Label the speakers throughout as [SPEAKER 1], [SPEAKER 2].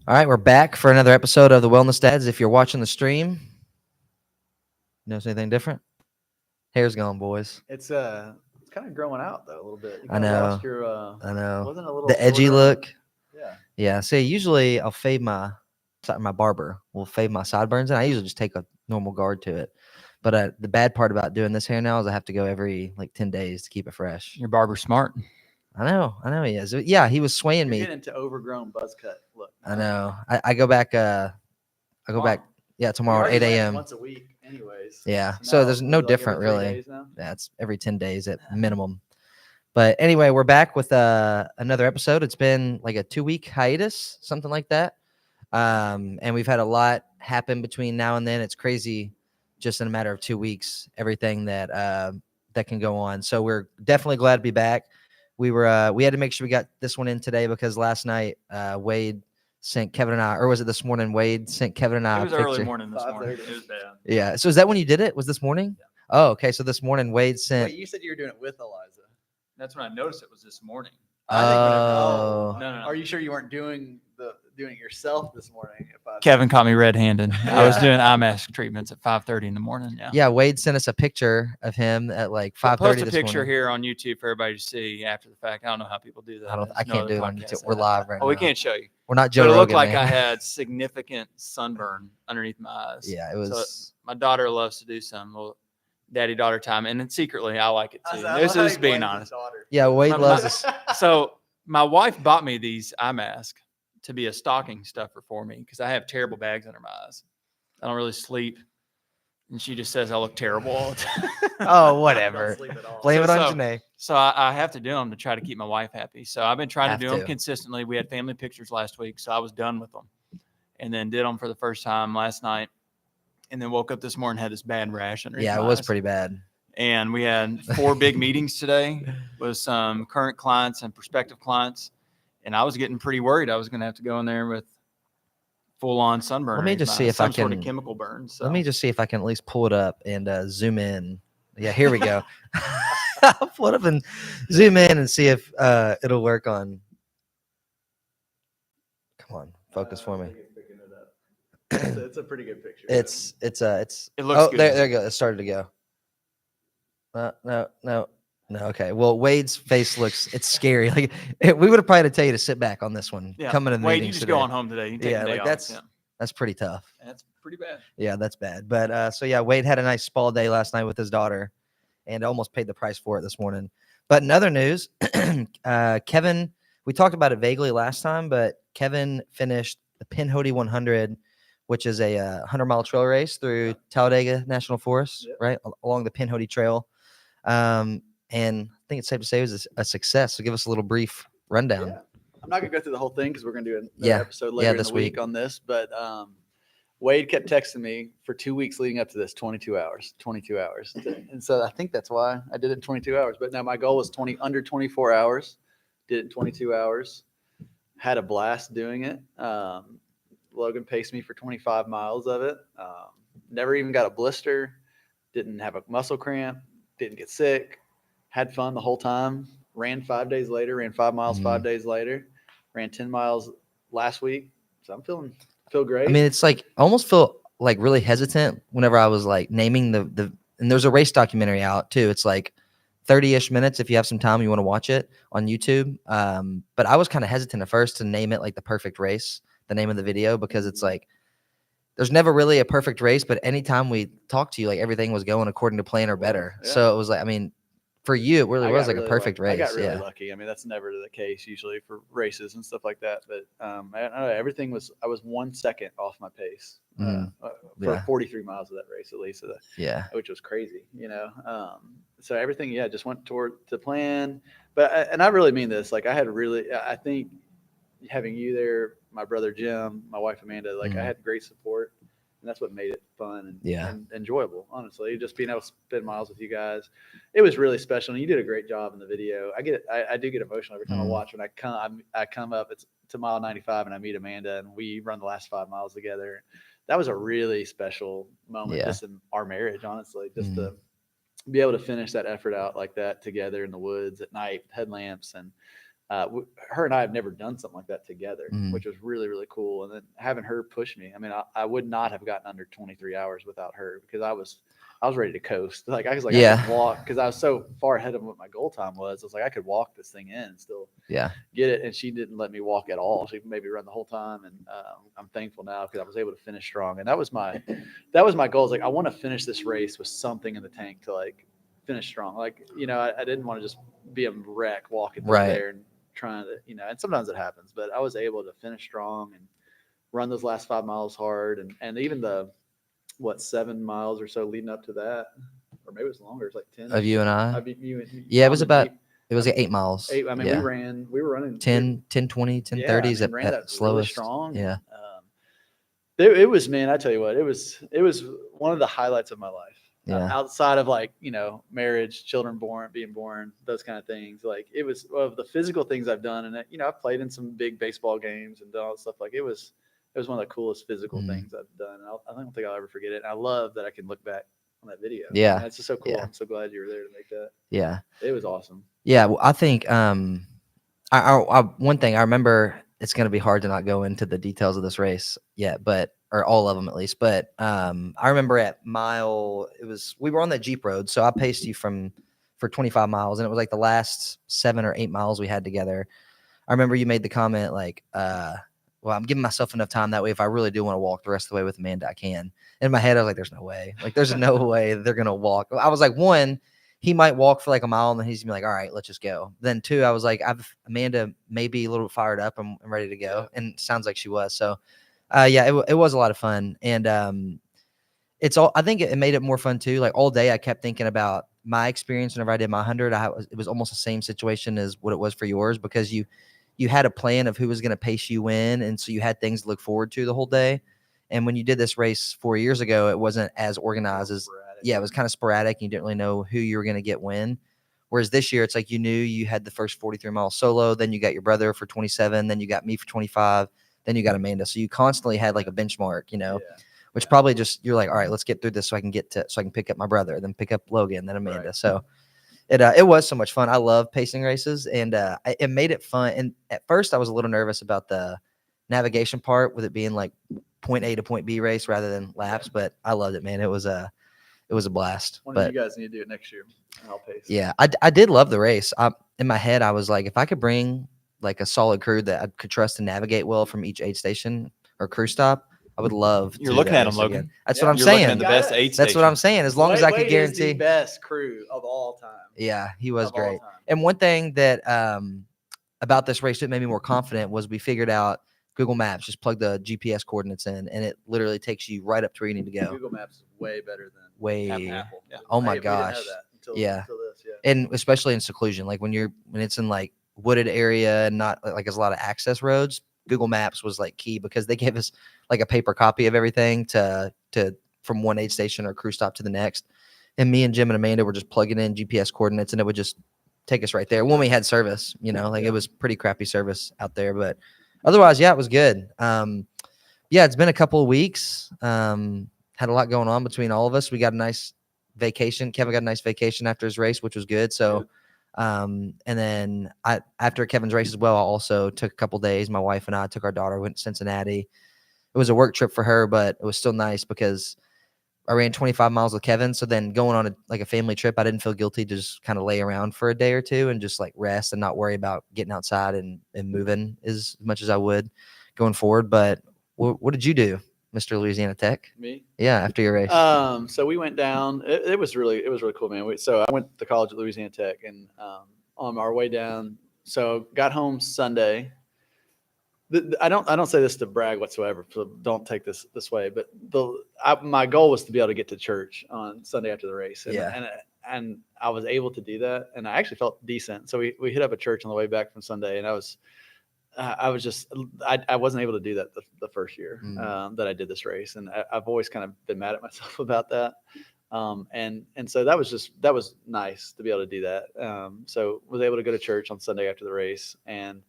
[SPEAKER 1] All right, we're back for another episode of the Wellness Dads. If you're watching the stream, notice anything different? Hair's gone, boys.
[SPEAKER 2] It's kind of growing out though a little bit. You
[SPEAKER 1] I
[SPEAKER 2] kind of
[SPEAKER 1] know.
[SPEAKER 2] lost your
[SPEAKER 1] I know.
[SPEAKER 2] wasn't it a little
[SPEAKER 1] The edgy
[SPEAKER 2] shorter
[SPEAKER 1] look.
[SPEAKER 2] yeah.
[SPEAKER 1] Yeah. See, usually I'll fade my barber will fade my sideburns, and I usually just take a normal guard to it. But the bad part about doing this hair now is I have to go every like 10 days to keep it fresh.
[SPEAKER 3] Your barber's smart.
[SPEAKER 1] I know he is. Yeah, he was swaying
[SPEAKER 2] You're
[SPEAKER 1] me.
[SPEAKER 2] getting into overgrown buzz cut look.
[SPEAKER 1] I know. I go back. I go back. Yeah, tomorrow at 8 a.m.
[SPEAKER 2] once a week, anyways.
[SPEAKER 1] Yeah, so there's no different really. Yeah, it's every 10 days at minimum. But anyway, we're back with another episode. It's been like a 2-week hiatus, something like that. And we've had a lot happen between now and then. It's crazy, just in a matter of 2 weeks, everything that that can go on. So we're definitely glad to be back. We had to make sure we got this one in today because last night Wade sent Kevin and I, or was it this morning? Wade sent Kevin and I.
[SPEAKER 3] It was
[SPEAKER 1] a picture.
[SPEAKER 3] early morning this morning. It was bad.
[SPEAKER 1] Yeah. So is that when you did it? Was this morning? Yeah. Oh, okay. So this morning Wade sent.
[SPEAKER 2] Wait, you said you were doing it with Eliza.
[SPEAKER 3] That's when I noticed it was this morning.
[SPEAKER 1] Oh.
[SPEAKER 3] No.
[SPEAKER 2] Are you sure you weren't doing it yourself this morning?
[SPEAKER 3] Kevin caught me red-handed. I was doing eye mask treatments at 5:30 in the morning. Yeah.
[SPEAKER 1] Yeah. Wade sent us a picture of him at like 5:30
[SPEAKER 3] I'll post a
[SPEAKER 1] this
[SPEAKER 3] picture
[SPEAKER 1] morning.
[SPEAKER 3] here on YouTube for everybody to see after the fact. I don't know how people do that.
[SPEAKER 1] I can't do it on YouTube. We're live right now.
[SPEAKER 3] Oh, we can't show you.
[SPEAKER 1] We're not Joe
[SPEAKER 3] But it
[SPEAKER 1] Rogan.
[SPEAKER 3] looked like
[SPEAKER 1] man.
[SPEAKER 3] I had significant sunburn underneath my eyes.
[SPEAKER 1] Yeah, it was.
[SPEAKER 3] My daughter loves to do some little daddy-daughter time, and then secretly I like it too. This is being honest.
[SPEAKER 1] Yeah, Wade
[SPEAKER 3] My-
[SPEAKER 1] loves us.
[SPEAKER 3] So my wife bought me these eye masks to be a stocking stuffer for me because I have terrible bags under my eyes. I don't really sleep, and she just says I look terrible all the time.
[SPEAKER 1] Oh, whatever. Blame it on
[SPEAKER 3] So-
[SPEAKER 1] Janae.
[SPEAKER 3] So I have to do them to try to keep my wife happy. So I've been trying
[SPEAKER 1] Have
[SPEAKER 3] to do them
[SPEAKER 1] to.
[SPEAKER 3] consistently. We had family pictures last week, so I was done with them, and then did them for the first time last night, and then woke up this morning had this bad rash underneath
[SPEAKER 1] Yeah,
[SPEAKER 3] my
[SPEAKER 1] it was
[SPEAKER 3] eyes.
[SPEAKER 1] pretty bad.
[SPEAKER 3] And we had 4 big meetings today with some current clients and prospective clients. And I was getting pretty worried I was going to have to go in there with full-on sunburn.
[SPEAKER 1] Let me
[SPEAKER 3] underneath
[SPEAKER 1] just
[SPEAKER 3] my
[SPEAKER 1] see
[SPEAKER 3] eyes,
[SPEAKER 1] if I
[SPEAKER 3] some sort of
[SPEAKER 1] can-
[SPEAKER 3] chemical burn. So
[SPEAKER 1] Let me just see if I can at least pull it up and zoom in. Yeah, here we go. I'll pull it up and zoom in and see if it'll work on. Come on, focus for me.
[SPEAKER 2] It's a pretty good picture.
[SPEAKER 1] It's
[SPEAKER 3] It looks
[SPEAKER 1] oh,
[SPEAKER 3] good.
[SPEAKER 1] there you go. It started to go. No. Okay. Well, Wade's face it's scary. Like we would have probably had to tell you to sit back on this one.
[SPEAKER 3] Yeah.
[SPEAKER 1] Coming in the
[SPEAKER 3] Wait, you
[SPEAKER 1] meetings
[SPEAKER 3] just
[SPEAKER 1] today.
[SPEAKER 3] go on home today. You can take
[SPEAKER 1] Yeah,
[SPEAKER 3] a day
[SPEAKER 1] like
[SPEAKER 3] off.
[SPEAKER 1] that's-
[SPEAKER 3] Yeah.
[SPEAKER 1] That's pretty tough.
[SPEAKER 3] That's pretty bad.
[SPEAKER 1] Yeah, that's bad. But so yeah, Wade had a nice spa day last night with his daughter, and almost paid the price for it this morning. But in other news, Kevin, we talked about it vaguely last time, but Kevin finished the Pinhoti 100, which is a 100-mile trail race through Talladega National Forest,
[SPEAKER 2] Yep.
[SPEAKER 1] right along the Pinhoti Trail. And I think it's safe to say it was a success. So give us a little brief rundown.
[SPEAKER 2] Yeah. I'm not gonna go through the whole thing because we're gonna do another
[SPEAKER 1] Yeah.
[SPEAKER 2] episode later in
[SPEAKER 1] this
[SPEAKER 2] the week on this. But Wade kept texting me for 2 weeks leading up to this, 22 hours. And so I think that's why I did it in 22 hours. But now my goal was under 24 hours. Did it in 22 hours. Had a blast doing it. Logan paced me for 25 miles of it. Never even got a blister. Didn't have a muscle cramp. Didn't get sick. Had fun the whole time. Ran 5 days later. Ran 5 miles 5 days later. Ran 10 miles last week. So I'm feel great.
[SPEAKER 1] I mean, it's like I almost feel like really hesitant whenever I was like naming the and there's a race documentary out too. It's like 30-ish minutes if you have some time you want to watch it on YouTube. But I was kind of hesitant at first to name it like the perfect race, the name of the video, because it's like there's never really a perfect race, but anytime we talked to you, like everything was going according to plan or better.
[SPEAKER 2] Yeah.
[SPEAKER 1] So it was like, I mean, for you, it really
[SPEAKER 2] I
[SPEAKER 1] was
[SPEAKER 2] got
[SPEAKER 1] like
[SPEAKER 2] really
[SPEAKER 1] a perfect
[SPEAKER 2] lucky.
[SPEAKER 1] race.
[SPEAKER 2] I got really
[SPEAKER 1] Yeah.
[SPEAKER 2] lucky. I mean, that's never the case usually for races and stuff like that. But I don't know, everything was. I was 1 second off my pace for
[SPEAKER 1] Yeah.
[SPEAKER 2] 43 miles of that race at least,
[SPEAKER 1] Yeah.
[SPEAKER 2] which was crazy. So everything, just went toward to plan. But and I really mean this. Like I think having you there, my brother Jim, my wife Amanda, like I had great support. And that's what made it fun and enjoyable, honestly. Just being able to spend miles with you guys. It was really special. And you did a great job in the video. I do get emotional every time I watch when I come up to mile 95 and I meet Amanda and we run the last 5 miles together. That was a really special moment just in our marriage, honestly. Just to be able to finish that effort out like that together in the woods at night, headlamps, and her and I have never done something like that together,
[SPEAKER 1] Mhm.
[SPEAKER 2] which was really, really cool. And then having her push me, I mean, I would not have gotten under 23 hours without her, because I was ready to coast. Like I was like, I
[SPEAKER 1] Yeah.
[SPEAKER 2] could walk, because I was so far ahead of what my goal time was. I was like, I could walk this thing in and still
[SPEAKER 1] Yeah.
[SPEAKER 2] get it. And she didn't let me walk at all. She made me run the whole time. And I'm thankful now, because I was able to finish strong. And that was my goal. Is like, I want to finish this race with something in the tank to like finish strong. Like, I didn't want to just be a wreck walking through
[SPEAKER 1] Right.
[SPEAKER 2] there and trying to, and sometimes it happens, but I was able to finish strong and run those last 5 miles hard. And even the, 7 miles or so leading up to that, or maybe it was longer. It's like 10
[SPEAKER 1] Of you and I.
[SPEAKER 2] I beat you.
[SPEAKER 1] Yeah, it was
[SPEAKER 2] Tom and
[SPEAKER 1] about.
[SPEAKER 2] beat-
[SPEAKER 1] It was like 8 miles.
[SPEAKER 2] eight. I mean,
[SPEAKER 1] yeah.
[SPEAKER 2] we were running
[SPEAKER 1] 10, 20, 10,
[SPEAKER 2] yeah,
[SPEAKER 1] 30s
[SPEAKER 2] I mean, ran
[SPEAKER 1] at
[SPEAKER 2] that really
[SPEAKER 1] slowest.
[SPEAKER 2] strong.
[SPEAKER 1] Yeah.
[SPEAKER 2] It was, man, I tell you what, it was one of the highlights of my life.
[SPEAKER 1] Yeah.
[SPEAKER 2] Outside of like, marriage, children being born, those kind of things. Like it was of the physical things I've done. And I've played in some big baseball games and done all that stuff. Like it was one of the coolest physical
[SPEAKER 1] Mhm.
[SPEAKER 2] things I've done. And I don't think I'll ever forget it. And I love that I can look back on that video.
[SPEAKER 1] Yeah.
[SPEAKER 2] And it's just so cool.
[SPEAKER 1] Yeah.
[SPEAKER 2] I'm so glad you were there to make that.
[SPEAKER 1] Yeah.
[SPEAKER 2] It was awesome.
[SPEAKER 1] Yeah. Well, I think one thing I remember, it's going to be hard to not go into the details of this race yet, or all of them at least. But I remember at we were on that Jeep road. So I paced you for 25 miles, and it was like the last 7 or 8 miles we had together. I remember you made the comment like, well, I'm giving myself enough time that way. If I really do want to walk the rest of the way with Amanda, I can. In my head, I was like, there's no way. Like, there's no way they're going to walk. I was like, one, he might walk for like a mile, and then he's gonna be like, all right, let's just go. Then two, I was like, Amanda may be a little bit fired up and ready to go.
[SPEAKER 2] Yeah.
[SPEAKER 1] And it sounds like she was. So, it was a lot of fun. And I think it made it more fun too. Like all day I kept thinking about my experience whenever I did my 100. It was almost the same situation as what it was for yours, because you had a plan of who was going to pace you in. And so you had things to look forward to the whole day. And when you did this race 4 years ago, it wasn't as organized as, it was kind of sporadic. You didn't really know who you were going to get when. Whereas this year, it's like you knew you had the first 43 miles solo, then you got your brother for 27, then you got me for 25, then you got Amanda. So you constantly had like a benchmark, which probably just, you're like, all right, let's get through this so I can pick up my brother, then pick up Logan, then Amanda.
[SPEAKER 2] Right.
[SPEAKER 1] So it was so much fun. I love pacing races, and it made it fun. And at first I was a little nervous about the navigation part, with it being like point A to point B race rather than laps, but I loved it, man. It was a blast.
[SPEAKER 2] One
[SPEAKER 1] but
[SPEAKER 2] of you guys need to do it next year. I'll pace.
[SPEAKER 1] yeah, I did love the race. In my head, I was like, if I could bring like a solid crew that I could trust to navigate well from each aid station or crew stop, I would love.
[SPEAKER 3] You're
[SPEAKER 1] to do
[SPEAKER 3] looking
[SPEAKER 1] that
[SPEAKER 3] at 'em,
[SPEAKER 1] race
[SPEAKER 3] Logan.
[SPEAKER 1] again. That's
[SPEAKER 2] Yeah,
[SPEAKER 1] what I'm
[SPEAKER 3] You're looking
[SPEAKER 1] saying.
[SPEAKER 3] at the best aid
[SPEAKER 1] That's what I'm saying. As long as I could
[SPEAKER 2] Wade is
[SPEAKER 1] guarantee.
[SPEAKER 2] the best crew of all time.
[SPEAKER 1] Yeah, he was
[SPEAKER 2] Of all
[SPEAKER 1] great.
[SPEAKER 2] time.
[SPEAKER 1] And one thing that about this race that made me more confident was we figured out Google Maps. Just plug the GPS coordinates in, and it literally takes you right up to where you need to go.
[SPEAKER 2] Google Maps is way better than
[SPEAKER 1] Way.
[SPEAKER 3] Apple. Yeah.
[SPEAKER 1] Oh my
[SPEAKER 2] We didn't know
[SPEAKER 1] gosh.
[SPEAKER 2] that until
[SPEAKER 1] Yeah.
[SPEAKER 2] this, yeah.
[SPEAKER 1] And especially in seclusion, like when it's in like wooded area and not like there's a lot of access roads, Google Maps was like key, because they gave us like a paper copy of everything to from one aid station or crew stop to the next. And me and Jim and Amanda were just plugging in GPS coordinates, and it would just take us right there when we had service, it was pretty crappy service out there, but otherwise, yeah, it was good. It's been a couple of weeks. Had a lot going on between all of us. We got a nice vacation. Kevin got a nice vacation after his race, which was good. So, and then after Kevin's race as well, I also took a couple days. My wife and I took our daughter, went to Cincinnati. It was a work trip for her, but it was still nice because I ran 25 miles with Kevin. So then going on a family trip, I didn't feel guilty to just kind of lay around for a day or two and just like rest and not worry about getting outside and moving as much as I would going forward. But what did you do, Mr. Louisiana Tech?
[SPEAKER 2] Me?
[SPEAKER 1] Yeah, after your race.
[SPEAKER 2] So we went down. It was really cool, man. So I went to college at Louisiana Tech, and on our way down, so got home Sunday. I don't say this to brag whatsoever, so don't take this way. But my goal was to be able to get to church on Sunday after the race, and I was able to do that, and I actually felt decent. So we hit up a church on the way back from Sunday, and I wasn't able to do that the first year that I did this race, and I've always kind of been mad at myself about that. And so that was nice to be able to do that. So was able to go to church on Sunday after the race, and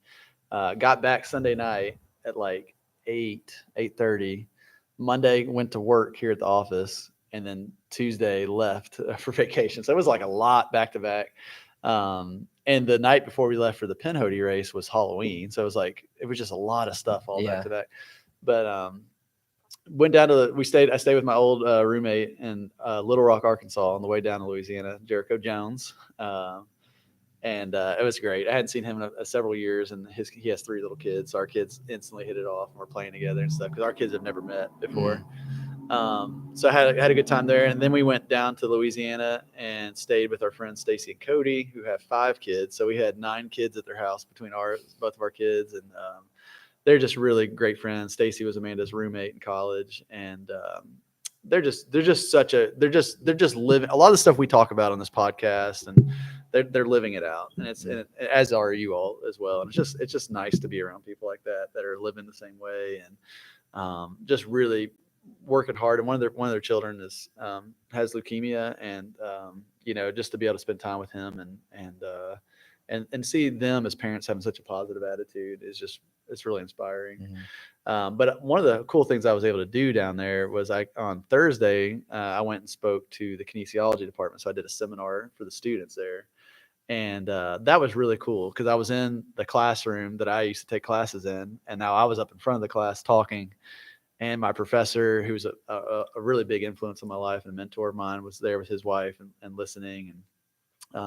[SPEAKER 2] got back Sunday night at like 8:30. Monday went to work here at the office, and then Tuesday left for vacation. So it was like a lot back to back. And the night before we left for the Pinhoti race was Halloween. So it was just a lot of stuff all back to back. But went down to I stayed with my old roommate in Little Rock, Arkansas on the way down to Louisiana, Jericho Jones. And it was great. I hadn't seen him in several years, and he has 3 little kids. So our kids instantly hit it off, and we're playing together and stuff because our kids have never met before. So I had a good time there. And then we went down to Louisiana and stayed with our friends Stacy and Cody, who have 5 kids. So we had 9 kids at their house between both of our kids, and they're just really great friends. Stacy was Amanda's roommate in college, and they're just living a lot of the stuff we talk about on this podcast, and they're living it out, and and as are you all as well. And it's just nice to be around people like that are living the same way, and just really working hard. And one of their children has leukemia, and just to be able to spend time with him and see them as parents having such a positive attitude it's really inspiring. But one of the cool things I was able to do down there was on Thursday, I went and spoke to the kinesiology department. So I did a seminar for the students there. And that was really cool because I was in the classroom that I used to take classes in. And now I was up in front of the class talking. And my professor, who's a really big influence on my life and a mentor of mine, was there with his wife and listening. And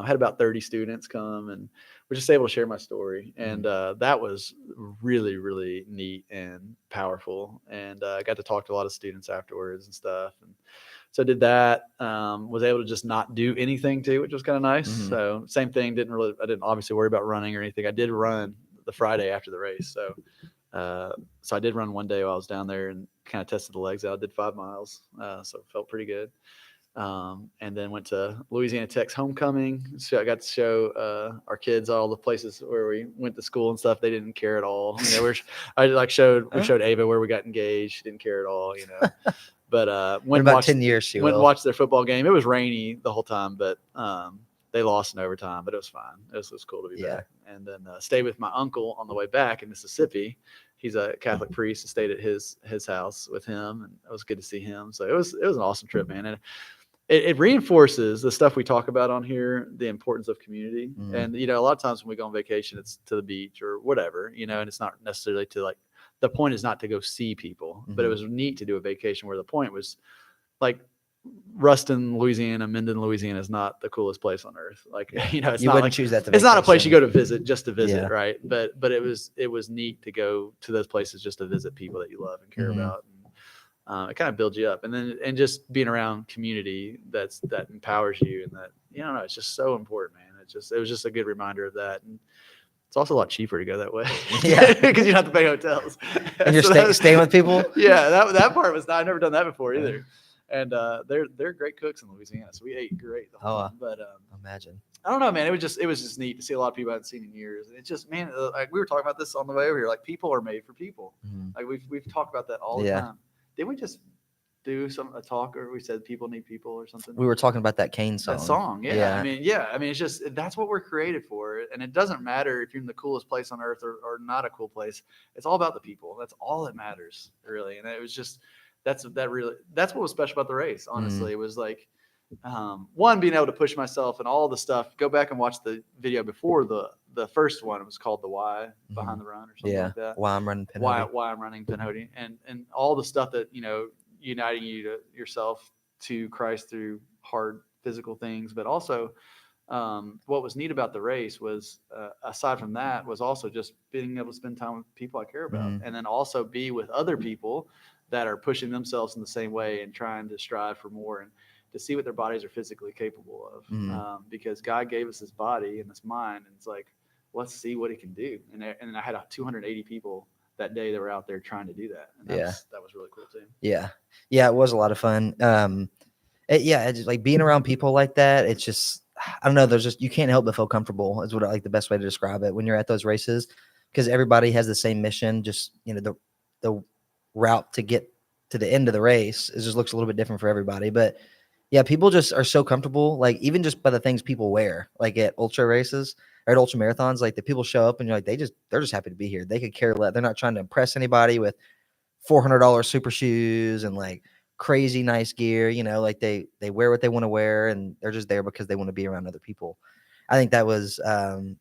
[SPEAKER 2] had about 30 students come, and we're just able to share my story. And that was really, really neat and powerful. And I got to talk to a lot of students afterwards and stuff. And so I did that, was able to just not do anything too, which was kind of nice. So same thing. I didn't obviously worry about running or anything. I did run the Friday after the race. So I did run one day while I was down there and kind of tested the legs out. I did 5 miles. So it felt pretty good. And then went to Louisiana Tech's homecoming. So I got to show our kids all the places where we went to school and stuff. They didn't care at all. We showed Ava where we got engaged. She didn't care at all, But
[SPEAKER 1] in about 10 years, she
[SPEAKER 2] went and
[SPEAKER 1] will.
[SPEAKER 2] watched their football game. It was rainy the whole time, but they lost in overtime. But it was fine. It was cool to be back. And then stayed with my uncle on the way back in Mississippi. He's a Catholic priest. I stayed at his house with him, and it was good to see him. So it was an awesome trip, man. And it reinforces the stuff we talk about on here, the importance of community. And, a lot of times when we go on vacation, it's to the beach or whatever, and it's not necessarily the point is not to go see people, but it was neat to do a vacation where the point was like Ruston, Louisiana, Minden, Louisiana is not the coolest place on earth. It's
[SPEAKER 1] you
[SPEAKER 2] not
[SPEAKER 1] wouldn't choose that.
[SPEAKER 2] It's not a place you go to visit just to visit.
[SPEAKER 1] Yeah.
[SPEAKER 2] Right. But it was neat to go to those places just to visit people that you love and care about. It kind of builds you up, and just being around community that empowers you, and that it's just so important, man. It was just a good reminder of that, and it's also a lot cheaper to go that way, because you don't have to pay hotels.
[SPEAKER 1] And you're staying with people.
[SPEAKER 2] Yeah, that part was I've never done that before either, and they're great cooks in Louisiana, so we ate great the whole time. But
[SPEAKER 1] imagine. I
[SPEAKER 2] don't know, man. It was just neat to see a lot of people I hadn't seen in years, and it's just, man, like we were talking about this on the way over here. Like, people are made for people. Like we've talked about that all the time. Didn't we just do a talk, or we said people need people or something?
[SPEAKER 1] We were talking about that Kane song.
[SPEAKER 2] That song, yeah. I mean, it's just, that's what we're created for. And it doesn't matter if you're in the coolest place on earth or not a cool place. It's all about the people. That's all that matters, really. And it was just, that's what was special about the race, honestly. It was like, one, being able to push myself and all the stuff. Go back and watch the video before the first one. It was called The Why Behind the Run or something like that.
[SPEAKER 1] Why I'm running Pinhoti.
[SPEAKER 2] Why I'm running Pinhoti, and all the stuff that, uniting you to yourself to Christ through hard physical things. But also what was neat about the race was, aside from that, was also just being able to spend time with people I care about, and then also be with other people that are pushing themselves in the same way and trying to strive for more, and to see what their bodies are physically capable of, because God gave us this body and this mind, and it's like, let's see what it can do. And I had 280 people that day that were out there trying to do that. And that was really cool too. Yeah,
[SPEAKER 1] it was a lot of fun. It's just like being around people like that. It's just, I don't know. You can't help but feel comfortable, is what I like the best way to describe it when you're at those races, because everybody has the same mission. Just, the route to get to the end of the race just looks a little bit different for everybody. But yeah, people just are so comfortable, like even just by the things people wear, like at ultra races or at ultra marathons, like the people show up and you're like, they're just happy to be here. They could care less. They're not trying to impress anybody with $400 super shoes and like crazy nice gear, like they wear what they want to wear, and they're just there because they want to be around other people. I think that was,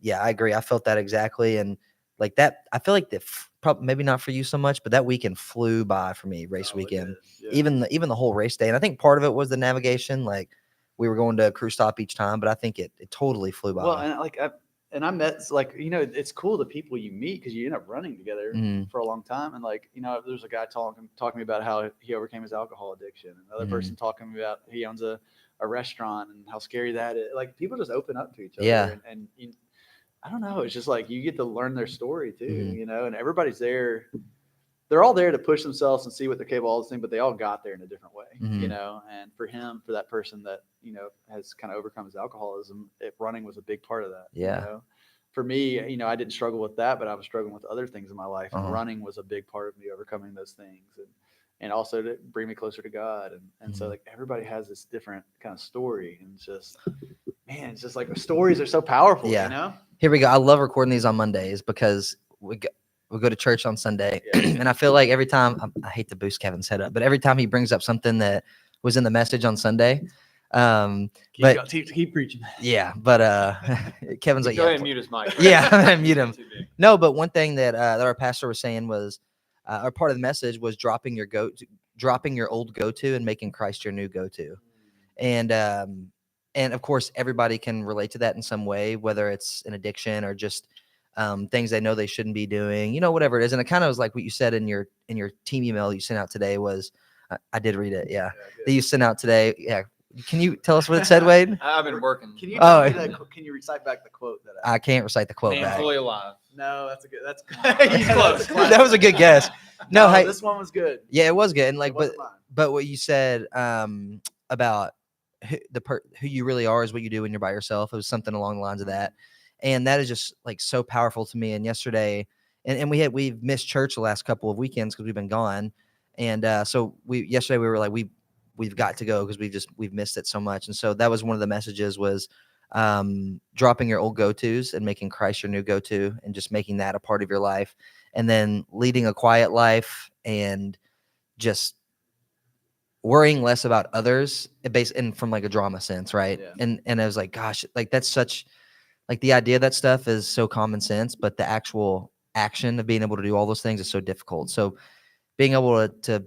[SPEAKER 1] yeah, I agree. I felt that exactly. And like that, I feel like probably maybe not for you so much, but that weekend flew by for me, race
[SPEAKER 2] Oh, it
[SPEAKER 1] weekend,
[SPEAKER 2] did, yeah.
[SPEAKER 1] even the whole race day. And I think part of it was the navigation. Like we were going to a crew stop each time, but I think it totally flew by.
[SPEAKER 2] Well, and I met, like, it's cool the people you meet because you end up running together
[SPEAKER 1] Mhm.
[SPEAKER 2] for a long time. And like, there's a guy talking to me about how he overcame his alcohol addiction. Another
[SPEAKER 1] Mhm.
[SPEAKER 2] person talking to me about he owns a restaurant and how scary that is. Like people just open up to each other.
[SPEAKER 1] Yeah.
[SPEAKER 2] And I don't know. It's just like you get to learn their story too,
[SPEAKER 1] Mhm.
[SPEAKER 2] and everybody's there. They're all there to push themselves and see what they're capable of, all this thing, but they all got there in a different way,
[SPEAKER 1] Mhm.
[SPEAKER 2] And for that person that, has kind of overcome his alcoholism, running was a big part of that.
[SPEAKER 1] Yeah.
[SPEAKER 2] For me, I didn't struggle with that, but I was struggling with other things in my life, and
[SPEAKER 1] Uh-huh.
[SPEAKER 2] running was a big part of me overcoming those things, and also to bring me closer to God. And so
[SPEAKER 1] Mhm.
[SPEAKER 2] like everybody has this different kind of story, and it's just, man, it's just like stories are so powerful,
[SPEAKER 1] Yeah. Here we go. I love recording these on Mondays because we go to church on Sunday,
[SPEAKER 2] Yeah.
[SPEAKER 1] and I feel like every time I hate to boost Kevin's head up, but every time he brings up something that was in the message on Sunday,
[SPEAKER 2] Keep preaching.
[SPEAKER 1] yeah, but Kevin's like,
[SPEAKER 3] Go
[SPEAKER 1] yeah,
[SPEAKER 3] ahead and mute his mic.
[SPEAKER 1] yeah, I'm gonna mute him.
[SPEAKER 3] Too big.
[SPEAKER 1] No, but one thing that our pastor was saying was, or part of the message was dropping your old go-to and making Christ your new go-to. And of course everybody can relate to that in some way, whether it's an addiction or just things they know they shouldn't be doing, whatever it is. And it kind of was like what you said in your team email you sent out today was, I did read it, yeah, that you sent out today. Yeah, can you tell us what it said, Wade?
[SPEAKER 3] I've been working.
[SPEAKER 2] Can you
[SPEAKER 1] Oh.
[SPEAKER 2] can you recite back the quote that
[SPEAKER 1] I can't recite the quote
[SPEAKER 3] Man
[SPEAKER 1] back.
[SPEAKER 3] fully alive.
[SPEAKER 2] No, that's a good. That's
[SPEAKER 3] He's close.
[SPEAKER 1] That was a good guess. No, hey,
[SPEAKER 2] this one was good.
[SPEAKER 1] yeah, it was good. And like,
[SPEAKER 2] It wasn't mine.
[SPEAKER 1] but what you said about who you really are is what you do when you're by yourself. It was something along the lines of that, and that is just like so powerful to me. And yesterday, and we've missed church the last couple of weekends because we've been gone, and so yesterday we were like we've got to go because we've missed it so much. And so that was one of the messages was dropping your old go-tos and making Christ your new go-to, and just making that a part of your life, and then leading a quiet life and just worrying less about others and from like a drama sense, right?
[SPEAKER 2] Yeah.
[SPEAKER 1] And I was like, gosh, like that's such like the idea of that stuff is so common sense, but the actual action of being able to do all those things is so difficult. So being able to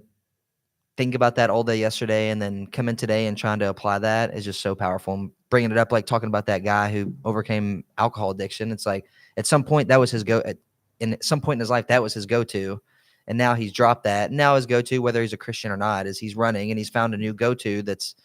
[SPEAKER 1] think about that all day yesterday and then come in today and trying to apply that is just so powerful. And bringing it up, like talking about that guy who overcame alcohol addiction. It's like at some point that was his and at some point in his life that was his go-to. And now he's dropped that. Now his go-to, whether he's a Christian or not, is he's running and he's found a new go-to that's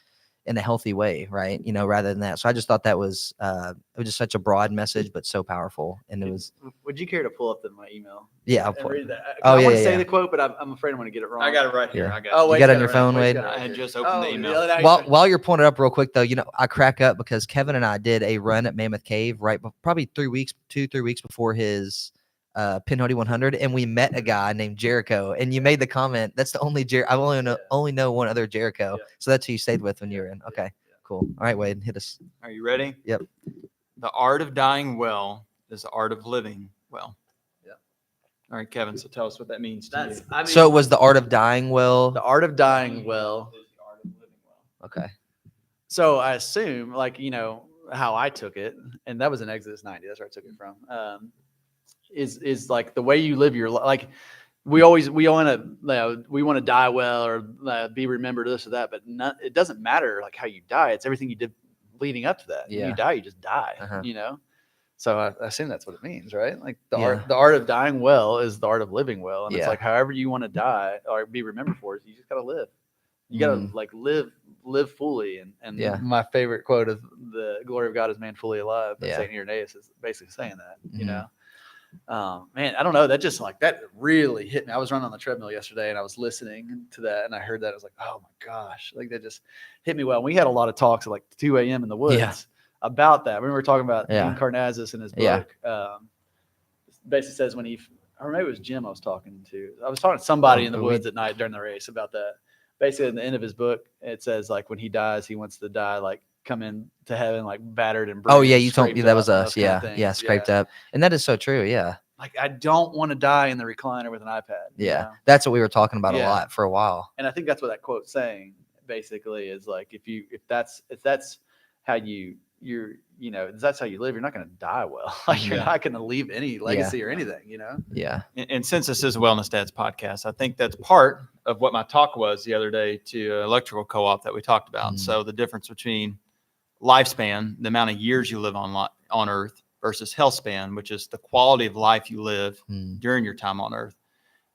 [SPEAKER 1] in a healthy way, right? Rather than that. So I just thought that was it was just such a broad message, but so powerful. And it was,
[SPEAKER 2] Would you care to pull up my email?
[SPEAKER 1] yeah. I'll
[SPEAKER 2] And
[SPEAKER 1] put,
[SPEAKER 2] read that.
[SPEAKER 1] Oh,
[SPEAKER 2] I
[SPEAKER 1] yeah,
[SPEAKER 2] want to
[SPEAKER 1] yeah,
[SPEAKER 2] say
[SPEAKER 1] yeah.
[SPEAKER 2] the quote, but I'm afraid I'm going to get it wrong.
[SPEAKER 3] I got it right here.
[SPEAKER 1] Here.
[SPEAKER 3] I got
[SPEAKER 2] Oh,
[SPEAKER 3] it.
[SPEAKER 2] Wade's
[SPEAKER 1] got it on
[SPEAKER 2] it
[SPEAKER 1] your
[SPEAKER 2] right.
[SPEAKER 1] phone,
[SPEAKER 2] Wade's
[SPEAKER 1] Wade?
[SPEAKER 2] got it right
[SPEAKER 3] I had
[SPEAKER 2] here.
[SPEAKER 3] just opened the email.
[SPEAKER 2] yeah, now you
[SPEAKER 1] While you're pulling it up real quick though, I crack up because Kevin and I did a run at Mammoth Cave probably 3 weeks before his Pinhoti 100, and we met a guy named Jericho. And you made the comment, that's the only I only know one other Jericho.
[SPEAKER 2] Yeah.
[SPEAKER 1] So that's who you stayed with when you were in. Okay, cool. All right, Wade, hit us.
[SPEAKER 3] Are you ready?
[SPEAKER 1] Yep.
[SPEAKER 3] The art of dying well is the art of living well.
[SPEAKER 2] Yeah.
[SPEAKER 3] All right, Kevin. So tell us what that means to you.
[SPEAKER 1] So it was the art of dying well.
[SPEAKER 2] the art of dying well.
[SPEAKER 3] is the art of living well.
[SPEAKER 1] Okay.
[SPEAKER 2] So I assume, like, how I took it, and that was in Exodus 90. That's where I took it from. Is like the way you live your life. Like we want to die well or be remembered this or that, but it doesn't matter like how you die. It's everything you did leading up to that. When
[SPEAKER 1] Yeah.
[SPEAKER 2] you die, you just die.
[SPEAKER 1] Uh-huh.
[SPEAKER 2] So I assume that's what it means, right? Like
[SPEAKER 1] Yeah.
[SPEAKER 2] the art of dying well is the art of living well, and it's
[SPEAKER 1] Yeah.
[SPEAKER 2] like however you want to die or be remembered for, you just gotta live. You gotta like live fully. And
[SPEAKER 1] Yeah.
[SPEAKER 2] my favorite quote of the glory of God is man fully alive. But
[SPEAKER 1] Yeah.
[SPEAKER 2] Saint Irenaeus is basically saying that.
[SPEAKER 1] Mhm.
[SPEAKER 2] Man, I don't know. That just like that really hit me. I was running on the treadmill yesterday and I was listening to that and I heard that. I was like, oh my gosh, like that just hit me well. We had a lot of talks at like 2 a.m. in the woods
[SPEAKER 1] Yeah.
[SPEAKER 2] about that. We were talking about
[SPEAKER 1] Yeah.
[SPEAKER 2] Dean Karnazes in his
[SPEAKER 1] Yeah.
[SPEAKER 2] book. Basically says when or maybe it was Jim I was talking to. I was talking to somebody in the woods at night during the race about that. Basically, at the end of his book, it says like when he dies, he wants to die like come into heaven like battered and bruised.
[SPEAKER 1] Oh yeah, you told me
[SPEAKER 2] scraped
[SPEAKER 1] that
[SPEAKER 2] up
[SPEAKER 1] was
[SPEAKER 2] and
[SPEAKER 1] us.
[SPEAKER 2] those kind of
[SPEAKER 1] Yeah.
[SPEAKER 2] things.
[SPEAKER 1] Yeah. Scraped up. And that is so true. Yeah.
[SPEAKER 2] Like I don't want to die in the recliner with an iPad. you
[SPEAKER 1] Yeah.
[SPEAKER 2] know?
[SPEAKER 1] That's what we were talking about a
[SPEAKER 2] Yeah.
[SPEAKER 1] lot for a while.
[SPEAKER 2] And I think that's what that quote's saying basically is like if that's how you that's how you live. You're not going to die well. Like you're
[SPEAKER 3] Yeah.
[SPEAKER 2] not going to leave any legacy or anything,
[SPEAKER 1] Yeah.
[SPEAKER 3] And since this is a Wellness Dads podcast, I think that's part of what my talk was the other day to electrical co-op that we talked about.
[SPEAKER 1] Mm.
[SPEAKER 3] So the difference between lifespan, the amount of years you live on Earth, versus health span, which is the quality of life you live
[SPEAKER 1] Mm.
[SPEAKER 3] during your time on Earth.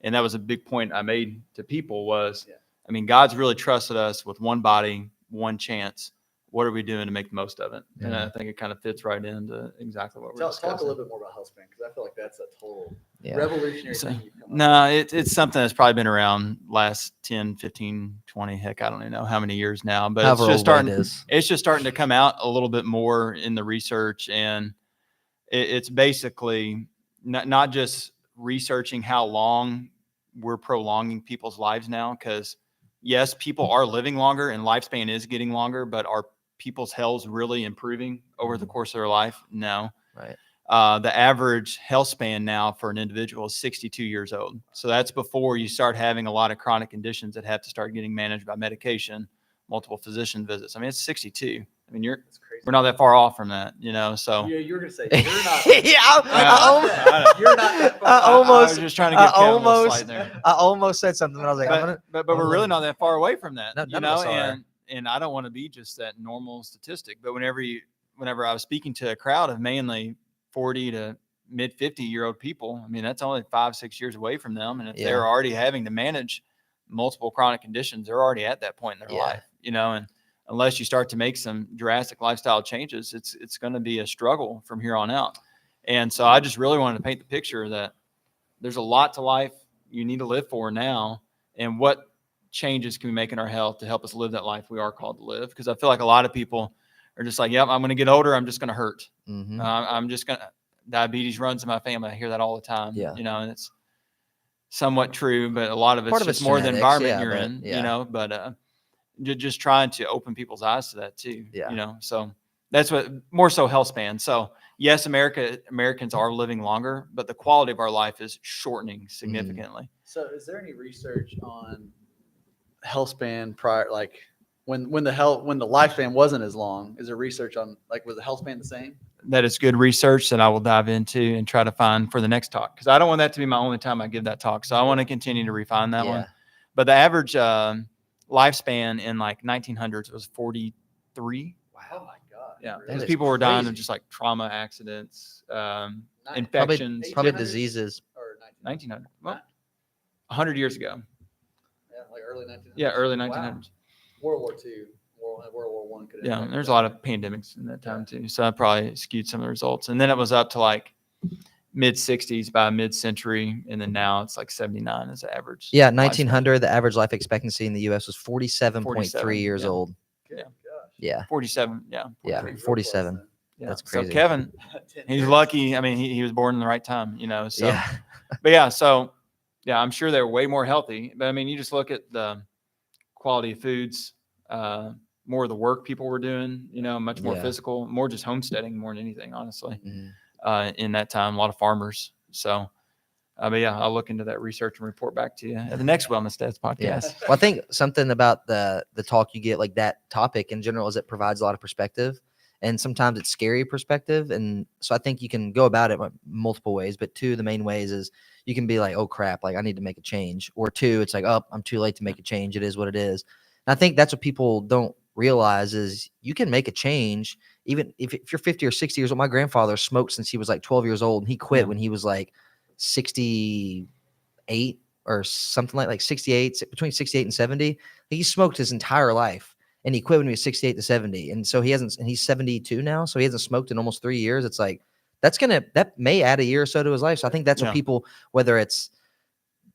[SPEAKER 3] And that was a big point I made to people was,
[SPEAKER 2] Yeah.
[SPEAKER 3] I mean, God's really trusted us with one body, one chance. What are we doing to make the most of it? And I think it kind of fits right into exactly what we're discussing.
[SPEAKER 2] Talk a little bit more about HealthSpan, because I feel like that's a total
[SPEAKER 1] Yeah.
[SPEAKER 2] revolutionary
[SPEAKER 3] So,
[SPEAKER 2] thing. You've come up
[SPEAKER 3] No, it's something that's probably been around last 10, 15, 20, heck, I don't even know how many years now, but
[SPEAKER 1] However
[SPEAKER 3] it's just
[SPEAKER 1] old Wade
[SPEAKER 3] starting,
[SPEAKER 1] is.
[SPEAKER 3] it's just starting to come out a little bit more in the research. And it's basically not just researching how long we're prolonging people's lives now, because yes, people are living longer and lifespan is getting longer, but are people's health really improving over the course of their life? No.
[SPEAKER 1] Right.
[SPEAKER 3] The average health span now for an individual is 62 years old. So that's before you start having a lot of chronic conditions that have to start getting managed by medication, multiple physician visits. I mean, it's 62. I mean,
[SPEAKER 2] That's crazy.
[SPEAKER 3] we're not that far off from that, so.
[SPEAKER 2] Yeah, you were going to say, you're not.
[SPEAKER 1] Yeah.
[SPEAKER 2] You're not that far.
[SPEAKER 1] I
[SPEAKER 3] I was
[SPEAKER 1] almost-
[SPEAKER 3] just trying to give Kevin a little
[SPEAKER 1] almost-
[SPEAKER 3] slight there.
[SPEAKER 1] I almost said something, and I was like, I'm gonna.
[SPEAKER 3] But we're really not that far away from that,
[SPEAKER 1] No, none of us are.
[SPEAKER 3] and I don't want to be just that normal statistic. But whenever I was speaking to a crowd of mainly 40 to mid 50-year-old people, I mean, that's only 5-6 years away from them. And if
[SPEAKER 1] Yeah.
[SPEAKER 3] they're already having to manage multiple chronic conditions, they're already at that point in their
[SPEAKER 1] Yeah.
[SPEAKER 3] life, and unless you start to make some drastic lifestyle changes, it's going to be a struggle from here on out. And so I just really wanted to paint the picture that there's a lot to life you need to live for now, and what changes can we make in our health to help us live that life we are called to live. Because I feel like a lot of people are just like, yep, I'm going to get older, I'm just going to hurt.
[SPEAKER 1] Mhm.
[SPEAKER 3] I'm just going to, diabetes runs in my family. I hear that all the time.
[SPEAKER 1] Yeah.
[SPEAKER 3] And it's somewhat true, but a lot of it's
[SPEAKER 1] Part of
[SPEAKER 3] just
[SPEAKER 1] it's
[SPEAKER 3] more the
[SPEAKER 1] genetics,
[SPEAKER 3] environment
[SPEAKER 1] yeah,
[SPEAKER 3] you're
[SPEAKER 1] but-
[SPEAKER 3] in,
[SPEAKER 1] yeah.
[SPEAKER 3] but just trying to open people's eyes to that too.
[SPEAKER 1] Yeah.
[SPEAKER 3] So that's what more so health span. So yes, Americans are living longer, but the quality of our life is shortening significantly.
[SPEAKER 2] So is there any research on health span prior, like when the lifespan wasn't as long? Is there research on, like, was the health span the same?
[SPEAKER 3] That is good research that I will dive into and try to find for the next talk, because I don't want that to be my only time I give that talk. So I want to continue to refine that one. But the average lifespan in like 1900s was 43.
[SPEAKER 2] Wow. Oh my God.
[SPEAKER 3] Yeah,
[SPEAKER 2] Really?
[SPEAKER 3] because
[SPEAKER 1] is
[SPEAKER 3] people were dying of
[SPEAKER 1] crazy.
[SPEAKER 3] just like trauma, accidents,
[SPEAKER 2] Nine-
[SPEAKER 3] infections.
[SPEAKER 1] Probably
[SPEAKER 2] 1800s?
[SPEAKER 1] diseases.
[SPEAKER 2] Or
[SPEAKER 3] 1900. Well, 100 years ago.
[SPEAKER 2] Yeah, like early 1900s.
[SPEAKER 3] Yeah, early
[SPEAKER 2] Wow.
[SPEAKER 3] 1900s.
[SPEAKER 2] World War II, World War One could have.
[SPEAKER 3] Yeah,
[SPEAKER 2] affected
[SPEAKER 3] there's a
[SPEAKER 2] that.
[SPEAKER 3] lot of pandemics in that time too. So that probably skewed some of the results. And then it was up to like mid 60s by mid-century, and then now it's like 79 as the average.
[SPEAKER 1] Yeah,
[SPEAKER 3] lifespan.
[SPEAKER 1] 1900, the average life expectancy in the U.S. was 47.3
[SPEAKER 3] 47,
[SPEAKER 1] years
[SPEAKER 3] yeah.
[SPEAKER 1] old.
[SPEAKER 2] Good
[SPEAKER 3] Yeah.
[SPEAKER 2] gosh.
[SPEAKER 1] Yeah.
[SPEAKER 3] 47. Yeah.
[SPEAKER 1] Yeah.
[SPEAKER 3] 43.
[SPEAKER 1] 47.
[SPEAKER 3] Yeah.
[SPEAKER 1] That's
[SPEAKER 3] So
[SPEAKER 1] crazy.
[SPEAKER 3] Kevin,
[SPEAKER 2] 10
[SPEAKER 3] he's
[SPEAKER 2] years.
[SPEAKER 3] lucky. I mean, he was born in the right time, so,
[SPEAKER 1] Yeah.
[SPEAKER 3] but yeah, so yeah, I'm sure they're way more healthy, but I mean, you just look at the quality of foods, more of the work people were doing, much more
[SPEAKER 1] Yeah.
[SPEAKER 3] physical, more just homesteading more than anything, honestly,
[SPEAKER 1] Mhm.
[SPEAKER 3] in that time, a lot of farmers. So, but yeah, I'll look into that research and report back to you at the next Wellness Dads podcast.
[SPEAKER 1] Yes. Well, I think something about the talk you get, like that topic in general, is it provides a lot of perspective, and sometimes it's scary perspective. And so I think you can go about it multiple ways, but two of the main ways is you can be like, oh crap, like I need to make a change, or two, it's like, oh, I'm too late to make a change. It is what it is. And I think that's what people don't realize is you can make a change. Even if you're 50 or 60 years old. My grandfather smoked since he was like 12 years old, and he quit
[SPEAKER 3] Yeah.
[SPEAKER 1] when he was like 68 or something like 68, between 68 and 70. He smoked his entire life, and he quit when he was 68 to 70. And so and he's 72 now. So he hasn't smoked in almost 3 years. It's like, that may add a year or so to his life. So I think that's
[SPEAKER 3] Yeah.
[SPEAKER 1] what people, whether it's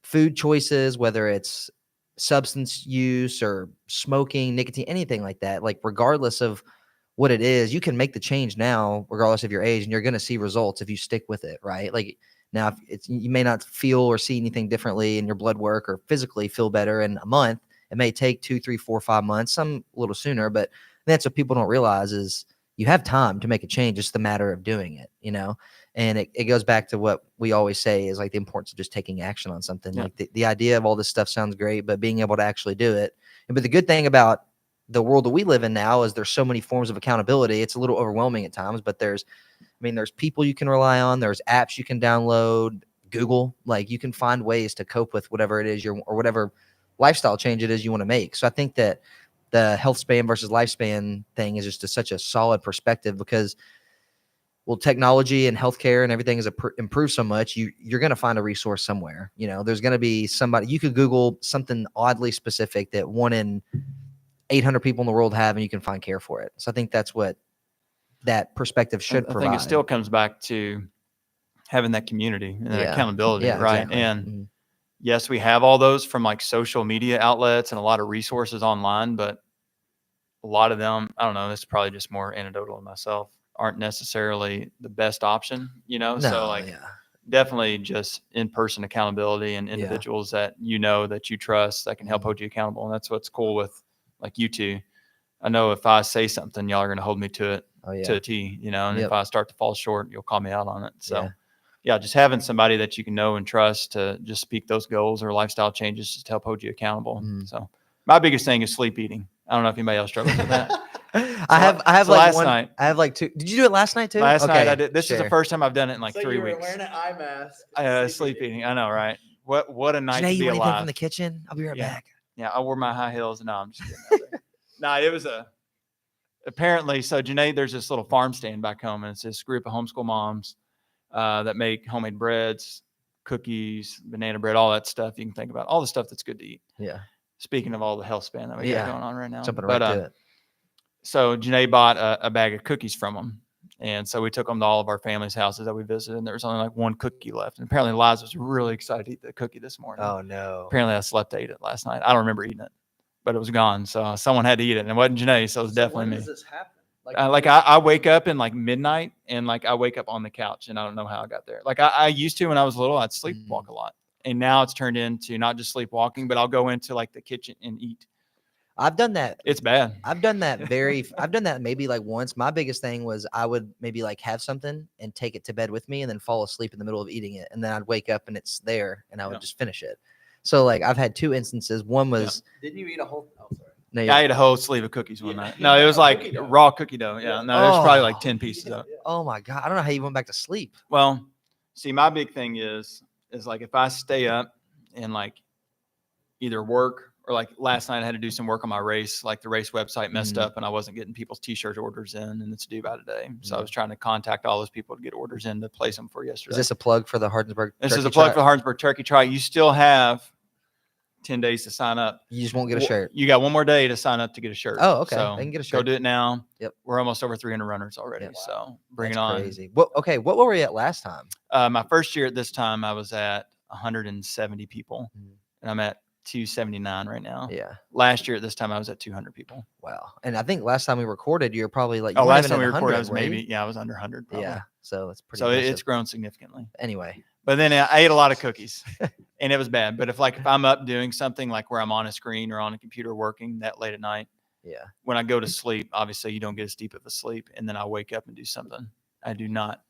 [SPEAKER 1] food choices, whether it's substance use or smoking, nicotine, anything like that, like regardless of what it is, you can make the change now, regardless of your age, and you're going to see results if you stick with it, right? Like now, if you may not feel or see anything differently in your blood work or physically feel better in a month. It may take 2, 3, 4, 5 months, some a little sooner, but that's what people don't realize is you have time to make a change. It's the matter of doing it, and it goes back to what we always say is like the importance of just taking action on something.
[SPEAKER 3] Yeah.
[SPEAKER 1] Like the idea of all this stuff sounds great, but being able to actually do it. But the good thing about the world that we live in now is there's so many forms of accountability. It's a little overwhelming at times, but there's people you can rely on. There's apps you can download, Google, like you can find ways to cope with whatever it is or whatever lifestyle change it is you want to make. So I think that the health span versus lifespan thing is just such a solid perspective because, well, technology and healthcare and everything has improved so much. You're going to find a resource somewhere. There's going to be somebody. You could Google something oddly specific that 1 in 800 people in the world have, and you can find care for it. So I think that's what that perspective should provide.
[SPEAKER 3] I think it still comes back to having that community and that accountability, right?
[SPEAKER 1] Exactly.
[SPEAKER 3] And yes, we have all those from like social media outlets and a lot of resources online, but a lot of them, I don't know, this is probably just more anecdotal in myself, aren't necessarily the best option, definitely just in-person accountability and individuals that that you trust that can help hold you accountable. And that's what's cool with like you two. I know if I say something, y'all are going to hold me to it to a T, and if I start to fall short, you'll call me out on it. So just having somebody that you can know and trust to just speak those goals or lifestyle changes just to help hold you accountable. So my biggest thing is sleep eating. I don't know if anybody else struggles with that.
[SPEAKER 1] I have like
[SPEAKER 3] last night.
[SPEAKER 1] I have like 2. Did you do it last night too?
[SPEAKER 3] Last night I did. This is the first time I've done it in like
[SPEAKER 2] So
[SPEAKER 3] 3
[SPEAKER 2] you were
[SPEAKER 3] weeks.
[SPEAKER 2] wearing an eye mask.
[SPEAKER 3] Sleep eating. I know, right? What a night
[SPEAKER 1] Janae,
[SPEAKER 3] to be
[SPEAKER 1] you want anything
[SPEAKER 3] alive.
[SPEAKER 1] from the kitchen? I'll be right back.
[SPEAKER 3] Yeah, I wore my high heels. No, I'm just kidding. No, it was apparently, so Janae, there's this little farm stand back home, and it's this group of homeschool moms that make homemade breads, cookies, banana bread, all that stuff you can think about, all the stuff that's good to eat.
[SPEAKER 1] Yeah.
[SPEAKER 3] Speaking of all the health span that we got going on right now.
[SPEAKER 1] Jumping right to it.
[SPEAKER 3] So Janae bought a bag of cookies from them. And so we took them to all of our family's houses that we visited, and there was only like 1 cookie left. And apparently Liza was really excited to eat the cookie this morning.
[SPEAKER 1] Oh, no.
[SPEAKER 3] Apparently I slept to eat it last night. I don't remember eating it, but it was gone. So someone had to eat it, and it wasn't Janae, so it was definitely me.
[SPEAKER 2] When does this happen?
[SPEAKER 3] I wake up in like midnight, and like I wake up on the couch, and I don't know how I got there. Like I used to when I was little, I'd sleepwalk a lot. And now it's turned into not just sleepwalking, but I'll go into like the kitchen and eat.
[SPEAKER 1] I've done that.
[SPEAKER 3] It's bad.
[SPEAKER 1] I've done that maybe like once. My biggest thing was I would maybe like have something and take it to bed with me and then fall asleep in the middle of eating it. And then I'd wake up and it's there and I would just finish it. So like I've had 2 instances. One was.
[SPEAKER 2] Didn't you eat a whole? Oh, sorry.
[SPEAKER 1] No,
[SPEAKER 3] I ate a whole sleeve of cookies one night. No, it was like raw cookie dough. Yeah. No, there's probably like 10 pieces of it.
[SPEAKER 1] Oh my God. I don't know how you went back to sleep.
[SPEAKER 3] Well, see, my big thing is like if I stay up and like either work or like last night I had to do some work on my race, like the race website messed up and I wasn't getting people's t-shirt orders in and it's due by today. So I was trying to contact all those people to get orders in to place them for yesterday.
[SPEAKER 1] Is this a plug for the Hardinsburg?
[SPEAKER 3] This is a plug for the Hardinsburg Turkey Trot. You still have 10 days to sign up.
[SPEAKER 1] You just won't get a shirt.
[SPEAKER 3] You got 1 more day to sign up to get a shirt.
[SPEAKER 1] Oh, okay.
[SPEAKER 3] So
[SPEAKER 1] I can get a shirt.
[SPEAKER 3] Go do it now.
[SPEAKER 1] Yep.
[SPEAKER 3] We're almost over 300 runners already.
[SPEAKER 1] Yep.
[SPEAKER 3] So bring
[SPEAKER 1] That's
[SPEAKER 3] it on.
[SPEAKER 1] Crazy. What were we at last time?
[SPEAKER 3] My first year at this time, I was at 170 people and I'm at 279 right now.
[SPEAKER 1] Yeah.
[SPEAKER 3] Last year at this time, I was at 200 people.
[SPEAKER 1] Wow. And I think last time we recorded, you were probably like,
[SPEAKER 3] last time we recorded, I was I was under 100. Probably.
[SPEAKER 1] Yeah. So it's pretty.
[SPEAKER 3] So
[SPEAKER 1] impressive.
[SPEAKER 3] it's grown significantly.
[SPEAKER 1] Anyway.
[SPEAKER 3] But then I ate a lot of cookies and it was bad. But if I'm up doing something like where I'm on a screen or on a computer working that late at night, when I go to sleep, obviously you don't get as deep of a sleep. And then I wake up and do something I do not,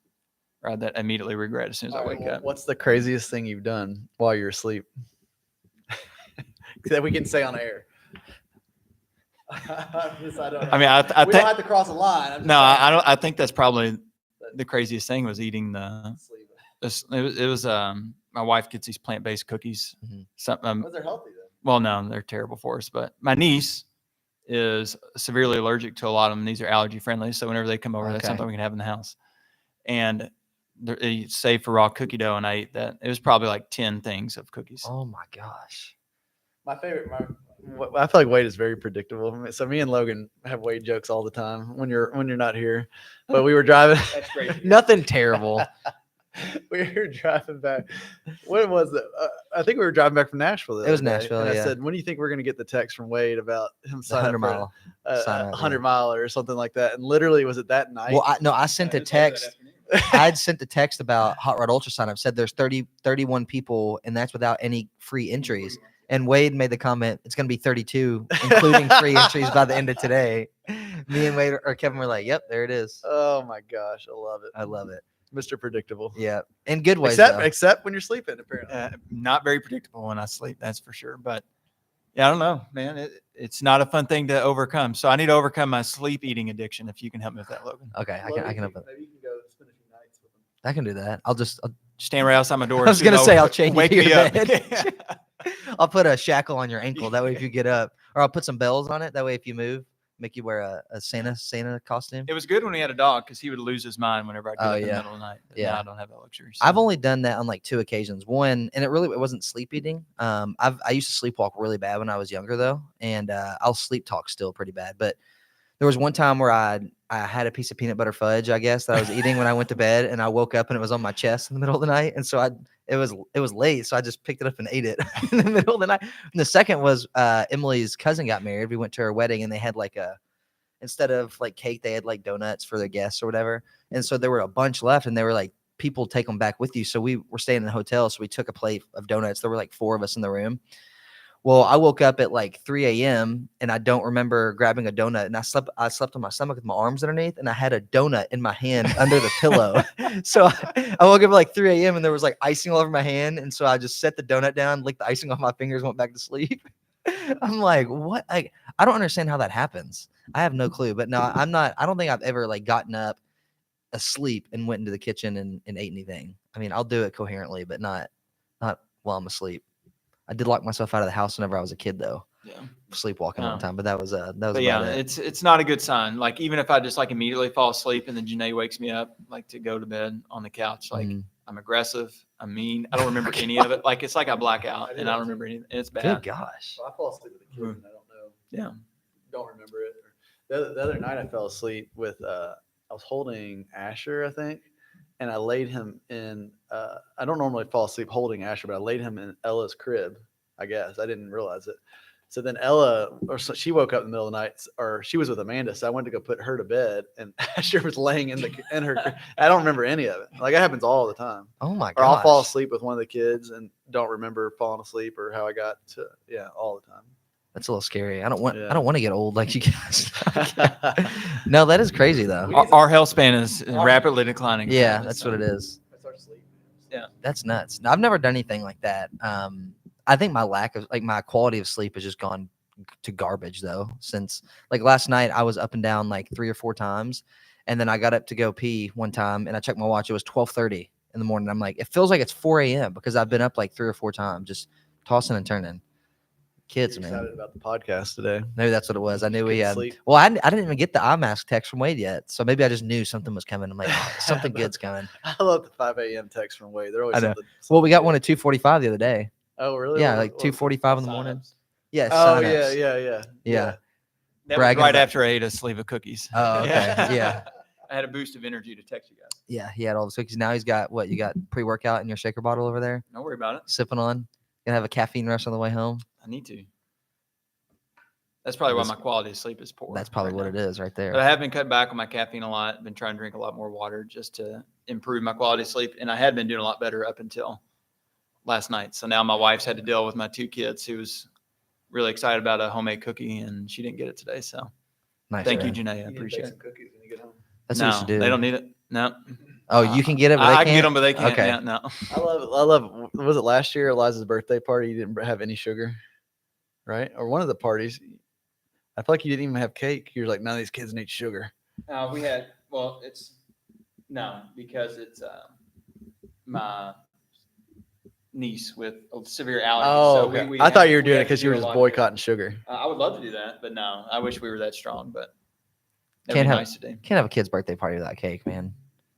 [SPEAKER 3] or that I immediately regret as soon as I wake up.
[SPEAKER 2] What's the craziest thing you've done while you're asleep? That we can say on air. I
[SPEAKER 3] think
[SPEAKER 2] we don't have to cross a line.
[SPEAKER 3] I think that's probably the craziest thing was eating it was my wife gets these plant-based cookies.
[SPEAKER 2] Those are healthy then.
[SPEAKER 3] Well, no, they're terrible for us. But my niece is severely allergic to a lot of them. These are allergy friendly, so whenever they come over, that's something we can have in the house. And it's safe for raw cookie dough, and I ate that. It was probably like 10 things of cookies.
[SPEAKER 1] Oh my gosh.
[SPEAKER 2] My favorite. I feel like Wade is very predictable. So me and Logan have Wade jokes all the time when you're not here. But we were driving.
[SPEAKER 3] That's great.
[SPEAKER 1] Nothing terrible.
[SPEAKER 2] We were driving back. What was it? I think we were driving back from Nashville.
[SPEAKER 1] It was Nashville.
[SPEAKER 2] And
[SPEAKER 1] yeah.
[SPEAKER 2] I said, "When do you think we're going to get the text from Wade about him signing up for a 100 mile or something like that?" And literally, was it that night?
[SPEAKER 1] Well, I sent a text. I'd sent a text about Hot Rod Ultra sign up. Said there's 31 people, and that's without any free entries. And Wade made the comment, it's going to be 32, including free entries by the end of today. Me and Wade or Kevin were like, yep, there it is.
[SPEAKER 2] Oh my gosh. I love it.
[SPEAKER 1] I love it.
[SPEAKER 2] Mr. Predictable.
[SPEAKER 1] Yeah. In good ways.
[SPEAKER 2] Except when you're sleeping, apparently.
[SPEAKER 3] Not very predictable when I sleep, that's for sure. But Yeah, I don't know, man. It's not a fun thing to overcome. So I need to overcome my sleep eating addiction. If you can help me with that, Logan.
[SPEAKER 1] Okay, I can.
[SPEAKER 2] Maybe you can go spend a few nights with them.
[SPEAKER 1] I can do that. I'll
[SPEAKER 3] Stand right outside my door.
[SPEAKER 1] I was gonna say I'll chain you
[SPEAKER 3] wake
[SPEAKER 1] to your
[SPEAKER 3] me up.
[SPEAKER 1] bed. I'll put a shackle on your ankle. That way, if you get up, or I'll put some bells on it. That way, if you move, make you wear a Santa costume.
[SPEAKER 3] It was good when we had a dog because he would lose his mind whenever I get up in the
[SPEAKER 1] yeah.
[SPEAKER 3] middle of the night. But
[SPEAKER 1] Yeah.
[SPEAKER 3] now I don't have that luxury. So.
[SPEAKER 1] I've only done that on like 2 occasions. One, and it wasn't sleep eating. I used to sleepwalk really bad when I was younger though, and I'll sleep talk still pretty bad. But there was one time where I had a piece of peanut butter fudge, I guess, that I was eating when I went to bed, and I woke up and it was on my chest in the middle of the night, and so it was late, so I just picked it up and ate it in the middle of the night. And the second was Emily's cousin got married. We went to her wedding, and they had like instead of like cake, they had like donuts for their guests or whatever. And so there were a bunch left, and they were like, people take them back with you. So we were staying in a hotel, so we took a plate of donuts. There were like 4 of us in the room. Well, I woke up at like 3 a.m. and I don't remember grabbing a donut, and I slept on my stomach with my arms underneath, and I had a donut in my hand under the pillow. So I woke up at like 3 a.m. and there was like icing all over my hand, and so I just set the donut down, licked the icing off my fingers, went back to sleep. I'm like, what? I don't understand how that happens. I have no clue. But no, I don't think I've ever like gotten up asleep and went into the kitchen and ate anything. I mean, I'll do it coherently, but not while I'm asleep. I did lock myself out of the house whenever I was a kid, though.
[SPEAKER 3] Yeah.
[SPEAKER 1] Sleepwalking all the time, but that was
[SPEAKER 3] But yeah, it's not a good sign. Like even if I just like immediately fall asleep and then Janae wakes me up, like to go to bed on the couch, like I'm aggressive, I'm mean. I don't remember any of it. Like it's like I black out and I don't remember anything. It's bad.
[SPEAKER 1] Good gosh.
[SPEAKER 2] Well, I fall asleep with the kids and I don't know.
[SPEAKER 3] Yeah.
[SPEAKER 2] Don't remember it. The other night I fell asleep with I was holding Asher, I think, and I laid him in I don't normally fall asleep holding Asher, but I laid him in Ella's crib, I guess. I didn't realize it. So then she woke up in the middle of the night, or she was with Amanda, so I went to go put her to bed, and Asher was laying in her crib. I don't remember any of it. Like it happens all the time.
[SPEAKER 1] Oh my god.
[SPEAKER 2] Or I'll fall asleep with one of the kids and don't remember falling asleep or how I got to all the time.
[SPEAKER 1] That's a little scary. I don't want to get old like you guys. No, that is crazy though.
[SPEAKER 3] Our health span is rapidly declining.
[SPEAKER 1] Yeah, that's what it is.
[SPEAKER 2] That's our sleep.
[SPEAKER 3] Yeah.
[SPEAKER 1] That's nuts. No, I've never done anything like that. I think my my quality of sleep has just gone to garbage though. Since like last night, I was up and down like 3 or 4 times, and then I got up to go pee one time, and I checked my watch. It was 12:30 in the morning. I'm like, it feels like it's 4 a.m. because I've been up like 3 or 4 times, just tossing and turning. Kids, man.
[SPEAKER 2] Excited about the podcast today.
[SPEAKER 1] Maybe that's what it was. I knew we
[SPEAKER 2] Couldn't
[SPEAKER 1] had.
[SPEAKER 2] sleep.
[SPEAKER 1] Well, I didn't even get the eye mask text from Wade yet, so maybe I just knew something was coming. I'm like, oh, something good's coming.
[SPEAKER 2] I love the 5 a.m. text from Wade. They're always
[SPEAKER 1] I know.
[SPEAKER 2] something
[SPEAKER 1] Well, we got
[SPEAKER 2] good.
[SPEAKER 1] one at 2:45 the other day.
[SPEAKER 2] Oh, really?
[SPEAKER 1] Yeah,
[SPEAKER 2] What-
[SPEAKER 1] like
[SPEAKER 2] what-
[SPEAKER 1] 2:45 in the morning. Yes.
[SPEAKER 2] Oh,
[SPEAKER 1] signups.
[SPEAKER 2] yeah.
[SPEAKER 1] Yeah.
[SPEAKER 3] That was
[SPEAKER 1] Bragging
[SPEAKER 3] right
[SPEAKER 1] about-
[SPEAKER 3] after I ate a sleeve of cookies.
[SPEAKER 1] Oh, okay. Yeah.
[SPEAKER 3] I had a boost of energy to text you guys.
[SPEAKER 1] Yeah, he had all the cookies. Now he's got what? You got pre-workout in your shaker bottle over there,
[SPEAKER 3] Don't worry about it.
[SPEAKER 1] sipping on. Gonna have a caffeine rush on the way home.
[SPEAKER 3] I need to. That's probably why
[SPEAKER 1] That's-
[SPEAKER 3] my quality of sleep is poor.
[SPEAKER 1] That's probably what it is right
[SPEAKER 3] But I
[SPEAKER 1] there.
[SPEAKER 3] have been cutting back on my caffeine a lot. Been trying to drink a lot more water just to improve my quality of sleep. And I had been doing a lot better up until last night. So now my wife's had to deal with my 2 kids who was really excited about a homemade cookie and she didn't get it today. So
[SPEAKER 1] Nice.
[SPEAKER 3] thank you,
[SPEAKER 1] man.
[SPEAKER 3] Janae. I
[SPEAKER 2] You can
[SPEAKER 3] appreciate
[SPEAKER 2] bake
[SPEAKER 3] it.
[SPEAKER 2] some cookies when you get home.
[SPEAKER 1] That's
[SPEAKER 3] No,
[SPEAKER 1] what you should do.
[SPEAKER 3] they don't need it. No.
[SPEAKER 1] Oh, you can get it, but
[SPEAKER 3] I
[SPEAKER 1] they
[SPEAKER 3] can get
[SPEAKER 1] can't?
[SPEAKER 3] them, but they can't.
[SPEAKER 1] Okay.
[SPEAKER 3] Yeah, no.
[SPEAKER 2] I love. Was it last year, Eliza's birthday party? You didn't have any sugar, right? Or one of the parties, I feel like you didn't even have cake. You're like, none of these kids need sugar.
[SPEAKER 3] We had, well, because it's my niece with a severe allergies.
[SPEAKER 2] Oh,
[SPEAKER 3] So
[SPEAKER 2] okay.
[SPEAKER 3] we
[SPEAKER 2] I
[SPEAKER 3] had-
[SPEAKER 2] thought you were
[SPEAKER 3] we
[SPEAKER 2] doing it
[SPEAKER 3] had to
[SPEAKER 2] because you
[SPEAKER 3] do
[SPEAKER 2] were
[SPEAKER 3] a
[SPEAKER 2] just
[SPEAKER 3] lot of-
[SPEAKER 2] boycotting sugar.
[SPEAKER 3] I would love to do that, but no, I wish we were that strong, but that'd
[SPEAKER 1] Can't
[SPEAKER 3] be
[SPEAKER 1] have-
[SPEAKER 3] nice today.
[SPEAKER 1] Can't have a kid's birthday party without cake, man.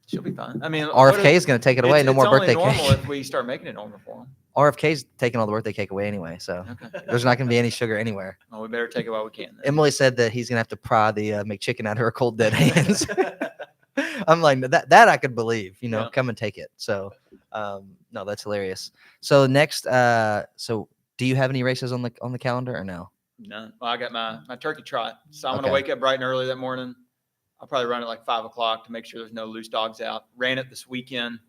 [SPEAKER 3] She'll be fine. I mean,
[SPEAKER 1] RFK is going to take it away. No more birthday
[SPEAKER 3] It's only
[SPEAKER 1] cake.
[SPEAKER 3] normal if we start making it normal for them.
[SPEAKER 1] RFK's taking all the birthday cake away anyway, so
[SPEAKER 3] Okay.
[SPEAKER 1] there's not going to be any sugar anywhere.
[SPEAKER 3] Well, we better take it while we can. then.
[SPEAKER 1] Emily said that he's going to have to pry the McChicken out of her cold dead hands. I'm like, that I could believe,
[SPEAKER 3] Yeah.
[SPEAKER 1] come and take it. So, no, that's hilarious. So next, so do you have any races on the calendar or no?
[SPEAKER 3] No, well, I got my turkey trot, so I'm
[SPEAKER 1] Okay.
[SPEAKER 3] gonna wake up bright and early that morning. I'll probably run at like 5 o'clock to make sure there's no loose dogs out. Ran it this weekend.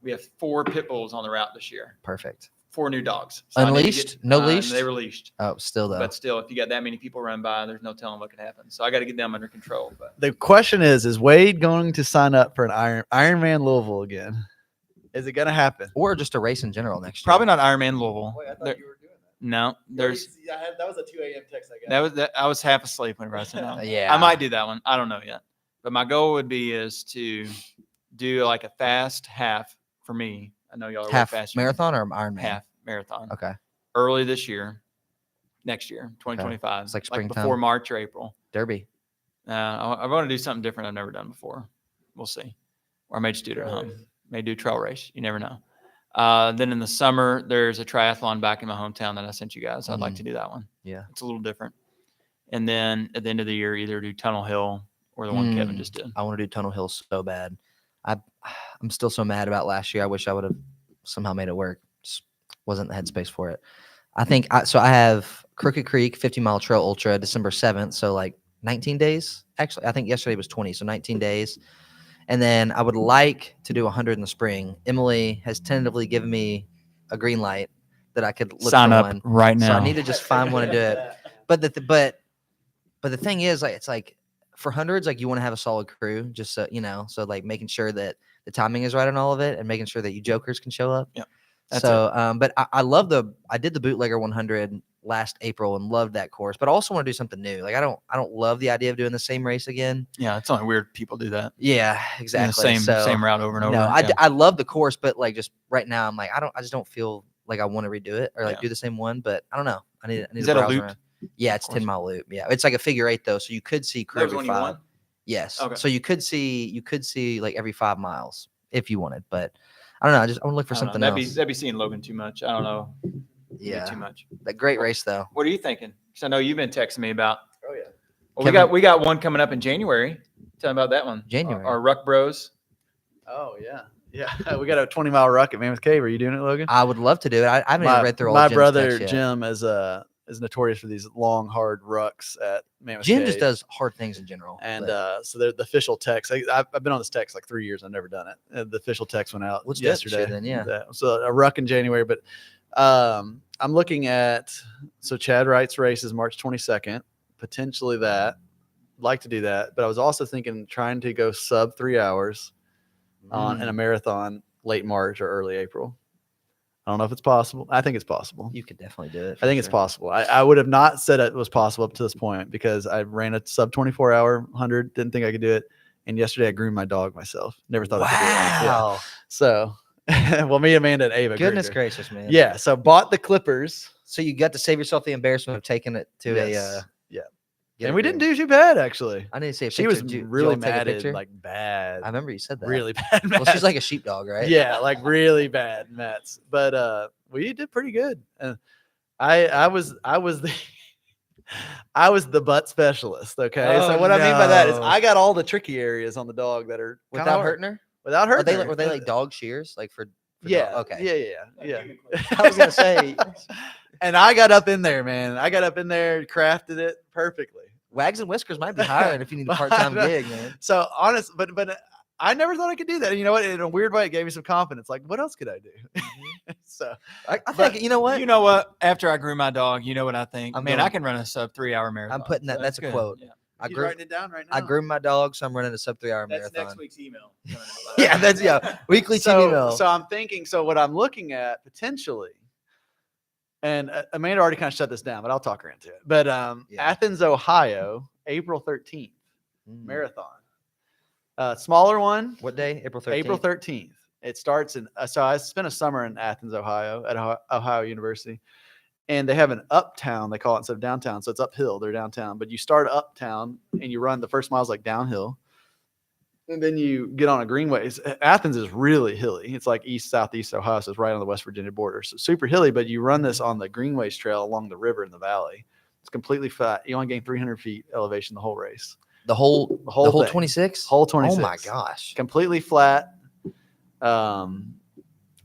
[SPEAKER 3] We have 4 pit bulls on the route this year.
[SPEAKER 1] Perfect.
[SPEAKER 3] 4 new dogs. So I need to
[SPEAKER 1] Unleashed? No leash?
[SPEAKER 3] They were leashed,
[SPEAKER 1] Oh, still though.
[SPEAKER 3] but still, if you got that many people run by, there's no telling what could happen. So I got to get them under control. But
[SPEAKER 2] The question is Wade going to sign up for an Ironman Louisville again? Is it going to happen?
[SPEAKER 1] Or just a race in general next year.
[SPEAKER 3] probably not Ironman Louisville.
[SPEAKER 2] Wait, I thought
[SPEAKER 3] They're-
[SPEAKER 2] you were doing that.
[SPEAKER 3] No, there's
[SPEAKER 2] that was a 2 a.m. text I
[SPEAKER 3] I was half asleep whenever I said no.
[SPEAKER 1] Yeah.
[SPEAKER 3] I might do that one. I don't know yet. But my goal would be is to do like a fast half for me. I know y'all are way
[SPEAKER 1] half
[SPEAKER 3] faster than me.
[SPEAKER 1] marathon or Ironman?
[SPEAKER 3] Half marathon.
[SPEAKER 1] Okay.
[SPEAKER 3] Early this year, next year, 2025.
[SPEAKER 1] It's like springtime.
[SPEAKER 3] before March or April.
[SPEAKER 1] Derby.
[SPEAKER 3] I want to do something different I've never done before. We'll see. Or I may just do it at home. May do trail race. You never know. Then in the summer, there's a triathlon back in my hometown that I sent you guys. I'd like to do that one.
[SPEAKER 1] Yeah.
[SPEAKER 3] It's a little different. And then at the end of the year, either do Tunnel Hill or the one Kevin just did.
[SPEAKER 1] I want to do Tunnel Hill so bad. I'm still so mad about last year. I wish I would have somehow made it work. Just wasn't the headspace for it. I think I have Crooked Creek 50-mile trail ultra December 7th. So like 19 days. Actually, I think yesterday was 20. So 19 days. And then I would like to do 100 in the spring. Emily has tentatively given me a green light that I could look
[SPEAKER 3] Sign
[SPEAKER 1] for
[SPEAKER 3] up
[SPEAKER 1] one.
[SPEAKER 3] right now.
[SPEAKER 1] So I need to just find one to do it. But the thing is, like, it's like for hundreds, like you want to have a solid crew, just so you know. So like making sure that the timing is right on all of it, and making sure that you jokers can show up.
[SPEAKER 3] Yeah.
[SPEAKER 1] But I did the Bootlegger 100 last April and loved that course. But I also want to do something new. Like I don't love the idea of doing the same race again.
[SPEAKER 3] Yeah, it's only weird people do that.
[SPEAKER 1] Yeah, exactly.
[SPEAKER 3] Same route over and over.
[SPEAKER 1] No,
[SPEAKER 3] Yeah.
[SPEAKER 1] I love the course, but like just right now, I'm like I just don't feel like I want to redo it or like do the same one. But I don't know. I need
[SPEAKER 3] Is
[SPEAKER 1] to
[SPEAKER 3] that a
[SPEAKER 1] browse
[SPEAKER 3] loop?
[SPEAKER 1] around. Yeah, it's 10-mile loop. Yeah, it's like a figure 8 though, so you could see crew
[SPEAKER 3] That was
[SPEAKER 1] every
[SPEAKER 3] when you
[SPEAKER 1] 5.
[SPEAKER 3] won?
[SPEAKER 1] Yes.
[SPEAKER 3] Okay.
[SPEAKER 1] So you could see like every 5 miles if you wanted, but I don't know. I want to look for
[SPEAKER 3] I don't know.
[SPEAKER 1] something
[SPEAKER 3] That'd
[SPEAKER 1] else.
[SPEAKER 3] be seeing Logan too much. I don't know.
[SPEAKER 1] Yeah.
[SPEAKER 3] Too much.
[SPEAKER 1] That great race though.
[SPEAKER 3] What are you thinking? Because I know you've been texting me about.
[SPEAKER 2] Oh yeah.
[SPEAKER 3] Well,
[SPEAKER 1] Kevin-
[SPEAKER 3] we got one coming up in January. Tell me about that one.
[SPEAKER 1] January.
[SPEAKER 3] Our Ruck Bros.
[SPEAKER 2] Oh yeah. Yeah. We got a 20-mile ruck at Mammoth Cave. Are you doing it, Logan?
[SPEAKER 1] I would love to do it. I haven't even read through all
[SPEAKER 2] my
[SPEAKER 1] Jim's
[SPEAKER 2] brother
[SPEAKER 1] texts yet.
[SPEAKER 2] Jim is notorious for these long, hard rucks at Mammoth
[SPEAKER 1] Jim
[SPEAKER 2] Cave.
[SPEAKER 1] just does hard things in general.
[SPEAKER 2] And
[SPEAKER 1] but
[SPEAKER 2] so the official text, I've been on this text like 3 years. I've never done it. The official text went out
[SPEAKER 1] let's do it this
[SPEAKER 2] yesterday.
[SPEAKER 1] year then, yeah.
[SPEAKER 2] So a ruck in January, but I'm looking at, so Chad Wright's race is March 22nd, potentially that. Like to do that. But I was also thinking trying to go sub 3 hours on in a marathon late March or early April. I don't know if it's possible. I think it's possible.
[SPEAKER 1] You could definitely do it.
[SPEAKER 2] I think it's possible. I would have not said it was possible up to this point because I ran a sub 24-hour 100, didn't think I could do it. And yesterday I groomed my dog myself. Never thought I could do it. Yeah.
[SPEAKER 1] Wow.
[SPEAKER 2] So, well, me, Amanda, and Ava.
[SPEAKER 1] Goodness
[SPEAKER 2] groomed her.
[SPEAKER 1] gracious, man.
[SPEAKER 2] Yeah. So bought the clippers.
[SPEAKER 1] So you got to save yourself the embarrassment of taking it to
[SPEAKER 2] Yes.
[SPEAKER 1] yeah.
[SPEAKER 2] And we didn't do too bad, actually.
[SPEAKER 1] I need to see a
[SPEAKER 2] She
[SPEAKER 1] picture.
[SPEAKER 2] was
[SPEAKER 1] Did you
[SPEAKER 2] really
[SPEAKER 1] all take a
[SPEAKER 2] matted,
[SPEAKER 1] picture?
[SPEAKER 2] like bad.
[SPEAKER 1] I remember you said that.
[SPEAKER 2] Really bad.
[SPEAKER 1] Well, she's like a sheepdog, right?
[SPEAKER 2] Yeah, like really bad mats. But we did pretty good. I was the I was the butt specialist. Okay, so
[SPEAKER 1] Oh,
[SPEAKER 2] what I mean by that is
[SPEAKER 1] no.
[SPEAKER 2] I got all the tricky areas on the dog that are kinda
[SPEAKER 1] Without
[SPEAKER 2] hard.
[SPEAKER 1] hurting her?
[SPEAKER 2] Without
[SPEAKER 1] Were
[SPEAKER 2] hurting.
[SPEAKER 1] they were they like dog shears? Like for
[SPEAKER 2] Yeah.
[SPEAKER 1] dog? Okay.
[SPEAKER 2] Yeah.
[SPEAKER 1] I was gonna say
[SPEAKER 2] And I got up in there, man. I got up in there, crafted it perfectly.
[SPEAKER 1] Wags and Whiskers might be hiring if you need a part-time gig, man.
[SPEAKER 2] So honest, but I never thought I could do that. And you know what? In a weird way, it gave me some confidence. Like, what else could I do? So
[SPEAKER 1] I think you know what?
[SPEAKER 3] You know what? After I grew my dog, you know what I think?
[SPEAKER 1] I'm
[SPEAKER 3] Man,
[SPEAKER 1] going-
[SPEAKER 3] I can run a sub 3 hour marathon.
[SPEAKER 1] I'm putting that.
[SPEAKER 3] So
[SPEAKER 1] That's a
[SPEAKER 3] good.
[SPEAKER 1] quote.
[SPEAKER 3] Yeah.
[SPEAKER 1] I
[SPEAKER 2] he's
[SPEAKER 1] grew
[SPEAKER 2] writing it down right now.
[SPEAKER 1] I groomed my dog, so I'm running a sub 3 hour
[SPEAKER 3] That's
[SPEAKER 1] marathon.
[SPEAKER 3] next week's email.
[SPEAKER 1] Yeah, that's weekly team email.
[SPEAKER 2] So I'm thinking. So what I'm looking at potentially, and Amanda already kind of shut this down, but I'll talk her into it. But Athens, Ohio, April 13th marathon. Smaller one.
[SPEAKER 1] What day? April 13th.
[SPEAKER 2] April 13th. It starts in. So I spent a summer in Athens, Ohio, at Ohio University, and they have an uptown. They call it instead of downtown. So it's uphill. They're downtown, but you start uptown and you run the first miles like downhill, and then you get on a greenway. Athens is really hilly. It's like southeast Ohio, so it's right on the West Virginia border. So super hilly, but you run this on the Greenways Trail along the river in the valley. It's completely flat. You only gain 300 feet elevation the whole race.
[SPEAKER 1] The whole
[SPEAKER 2] thing.
[SPEAKER 1] 26?
[SPEAKER 2] Whole 26.
[SPEAKER 1] Oh my gosh.
[SPEAKER 2] Completely flat. And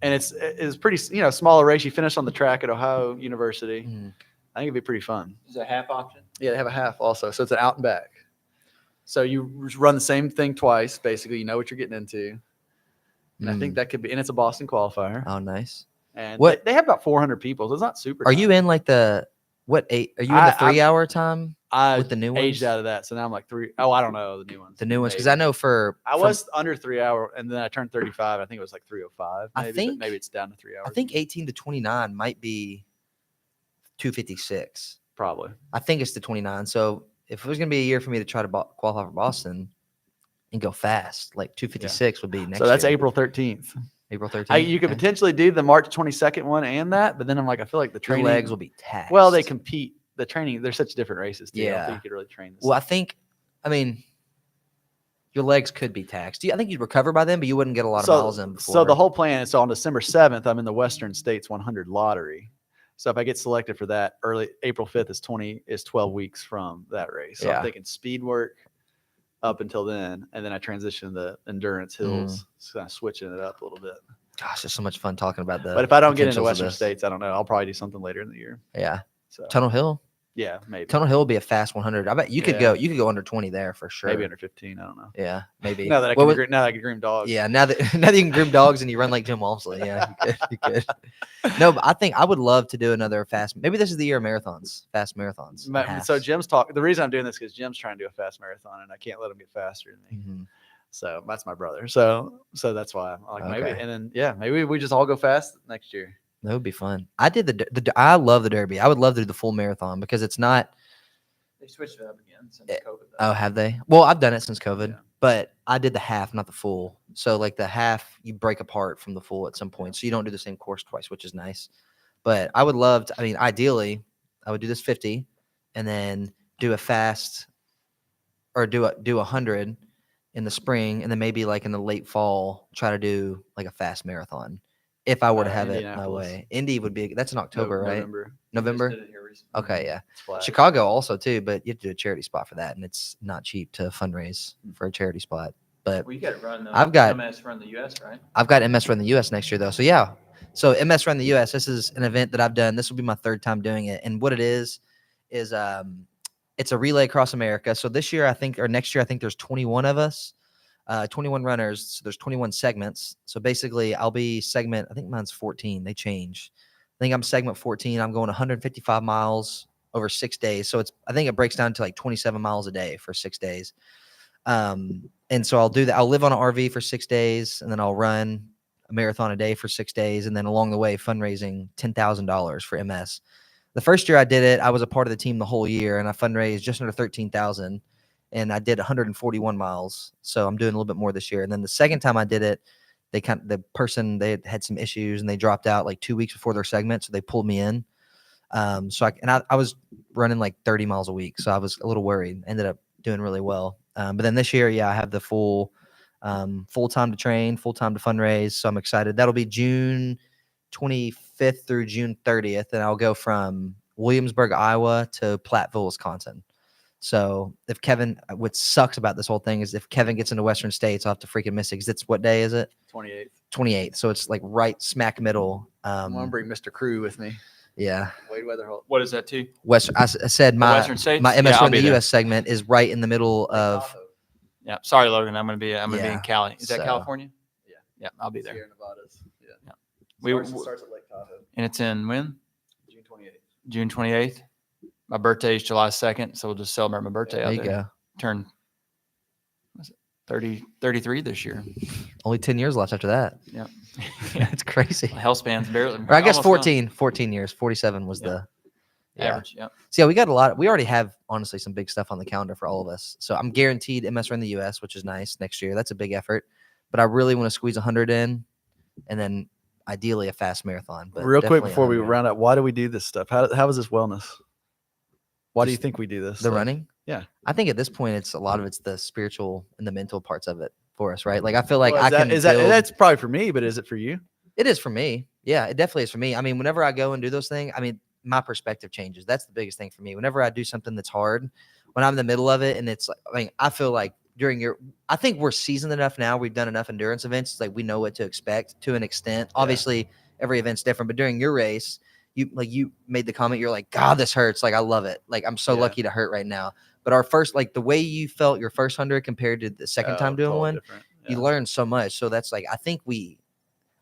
[SPEAKER 2] it's pretty, smaller race. You finish on the track at Ohio University.
[SPEAKER 1] Mhm.
[SPEAKER 2] I think it'd be pretty fun.
[SPEAKER 3] Is it a half option?
[SPEAKER 2] Yeah, they have a half also. So it's an out and back. So you run the same thing twice, basically. You know what you're getting into. And I think that could be, and it's a Boston qualifier.
[SPEAKER 1] Oh, nice.
[SPEAKER 2] And
[SPEAKER 1] What-
[SPEAKER 2] they have about 400 people. So it's not super.
[SPEAKER 1] Are you in like the what 8? Are you in the 3 hour time
[SPEAKER 2] I
[SPEAKER 1] with the new ones?
[SPEAKER 2] aged out of that. So now I'm like 3. Oh, I don't know the new ones.
[SPEAKER 1] The new ones, because
[SPEAKER 2] Maybe.
[SPEAKER 1] I know
[SPEAKER 2] I was under 3 hour, and then I turned 35. I think it was like 305.
[SPEAKER 1] I
[SPEAKER 2] Maybe, but
[SPEAKER 1] think-
[SPEAKER 2] maybe it's down to 3 hours.
[SPEAKER 1] I think 18 to 29 might be 256.
[SPEAKER 2] Probably.
[SPEAKER 1] I think it's the 29. So if it was going to be a year for me to try to qualify for Boston and go fast, like 256 would be next
[SPEAKER 2] So that's
[SPEAKER 1] year.
[SPEAKER 2] April 13th.
[SPEAKER 1] April 13th.
[SPEAKER 2] You could potentially do the March 22nd one and that, but then I'm like, I feel like the
[SPEAKER 1] Your
[SPEAKER 2] training
[SPEAKER 1] legs will be taxed.
[SPEAKER 2] Well, they compete. The training, they're such different races. Too. I don't
[SPEAKER 1] Yeah.
[SPEAKER 2] think you could really train this.
[SPEAKER 1] Well, I mean, your legs could be taxed. I think you'd recover by then, but you wouldn't get a lot of miles in before.
[SPEAKER 2] So the whole plan is on December 7th, I'm in the Western States 100 lottery. So if I get selected for that, early April 5th is 12 weeks from that race. So I'm thinking speed work up until then, and then I transition to the endurance hills, so kind of switching it up a little bit.
[SPEAKER 1] Gosh, it's so much fun talking about that.
[SPEAKER 2] But if I don't get into Western States, I don't know. I'll probably do something later in the year.
[SPEAKER 1] Yeah.
[SPEAKER 2] So
[SPEAKER 1] Tunnel Hill.
[SPEAKER 2] Yeah, maybe.
[SPEAKER 1] Tunnel Hill will be a fast 100. I bet you could go. You could go under 20 there for sure.
[SPEAKER 2] Maybe under 15. I don't know.
[SPEAKER 1] Yeah, maybe.
[SPEAKER 2] Now that I can groom dogs.
[SPEAKER 1] Yeah, now that you can groom dogs and you run like Jim Walmsley. Yeah, you could. No, but I think I would love to do another fast. Maybe this is the year of marathons, fast marathons.
[SPEAKER 2] So Jim's talking. The reason I'm doing this is Jim's trying to do a fast marathon, and I can't let him get faster than me.
[SPEAKER 1] Mm-hmm.
[SPEAKER 2] So that's my brother. So that's why I'm like maybe, and then maybe we just all go fast next year.
[SPEAKER 1] That would be fun. I did I love the Derby. I would love to do the full marathon because it's not.
[SPEAKER 3] They switched it up again since COVID.
[SPEAKER 1] Oh, have they? Well, I've done it since COVID,
[SPEAKER 2] Yeah.
[SPEAKER 1] but I did the half, not the full. So like the half, you break apart from the full at some point, so you don't do the same course twice, which is nice. But I would love to. I mean, ideally, I would do this 50, and then do a fast, or do 100 in the spring, and then maybe like in the late fall, try to do like a fast marathon. If I were to have it my way, Indy would be. That's in October, right? November. Okay, yeah. Chicago also too, but you have to do a charity spot for that, and it's not cheap to fundraise for a charity spot. But
[SPEAKER 3] you got to run. MS Run the US, right?
[SPEAKER 1] I've got MS Run the US next year though, so yeah. So MS Run the US, this is an event that I've done. This will be my third time doing it, and what it is it's a relay across America. So this year, next year, I think there's 21 of us. 21 runners, so there's 21 segments. So basically, I'll be segment, I think mine's 14. They change. I think I'm segment 14. I'm going 155 miles over 6 days. So I think it breaks down to like 27 miles a day for 6 days. And so I'll do that. I'll live on an RV for 6 days, and then I'll run a marathon a day for 6 days, and then along the way, fundraising $10,000 for MS. The first year I did it, I was a part of the team the whole year, and I fundraised just under $13,000. And I did 141 miles. So I'm doing a little bit more this year. And then the second time I did it, they had some issues and they dropped out like 2 weeks before their segment. So they pulled me in. So I was running like 30 miles a week. So I was a little worried. Ended up doing really well. But then this year, I have the full time to train, full time to fundraise. So I'm excited. That'll be June 25th through June 30th. And I'll go from Williamsburg, Iowa to Platteville, Wisconsin. So what sucks about this whole thing is if Kevin gets into Western States, I'll have to freaking miss it because it's what day is it?
[SPEAKER 2] 28th.
[SPEAKER 1] 28th. So it's like right smack middle.
[SPEAKER 2] I'm going to bring Mr. Crew with me.
[SPEAKER 1] Yeah.
[SPEAKER 2] Wade Weatherholt.
[SPEAKER 3] What is that too?
[SPEAKER 1] I said my
[SPEAKER 3] Western States?
[SPEAKER 1] My MS Run the US segment is right in the middle of.
[SPEAKER 3] Yeah. Sorry, Logan. I'm going to be in Cali. Is that California?
[SPEAKER 2] Yeah.
[SPEAKER 3] Yeah. I'll be there.
[SPEAKER 2] Sierra Nevadas. Yeah.
[SPEAKER 3] Starts
[SPEAKER 2] at Lake Tahoe.
[SPEAKER 3] And it's in when?
[SPEAKER 2] June 28th.
[SPEAKER 3] June 28th. My birthday is July 2nd, so we'll just celebrate my birthday out there.
[SPEAKER 1] There you go.
[SPEAKER 3] Turn 33 this year.
[SPEAKER 1] Only 10 years left after that.
[SPEAKER 3] Yeah.
[SPEAKER 1] It's crazy.
[SPEAKER 3] Health span's barely.
[SPEAKER 1] Or I guess 14 years. 47 was the
[SPEAKER 3] average. Yeah.
[SPEAKER 1] So yeah, we got a lot. We already have honestly some big stuff on the calendar for all of us. So I'm guaranteed MS Run the US, which is nice next year. That's a big effort, but I really want to squeeze 100 in, and then ideally a fast marathon. But
[SPEAKER 2] real quick before we round up, why do we do this stuff? How is this wellness? Why do you think we do this?
[SPEAKER 1] The running?
[SPEAKER 2] Yeah.
[SPEAKER 1] I think at this point, it's the spiritual and the mental parts of it for us, right? Like I feel like
[SPEAKER 2] that's probably for me, but is it for you?
[SPEAKER 1] It is for me. Yeah, it definitely is for me. I mean, whenever I go and do those things, I mean, my perspective changes. That's the biggest thing for me. Whenever I do something that's hard, when I'm in the middle of it, and it's like, I mean, I feel like I think we're seasoned enough now. We've done enough endurance events. It's like we know what to expect to an extent. Obviously, every event's different, but during your race, you made the comment, you're like, God, this hurts. Like, I love it. Like, I'm so lucky to hurt right now. But our first, like the way you felt your first 100 compared to the second time doing one, you learn so much. So that's like, I think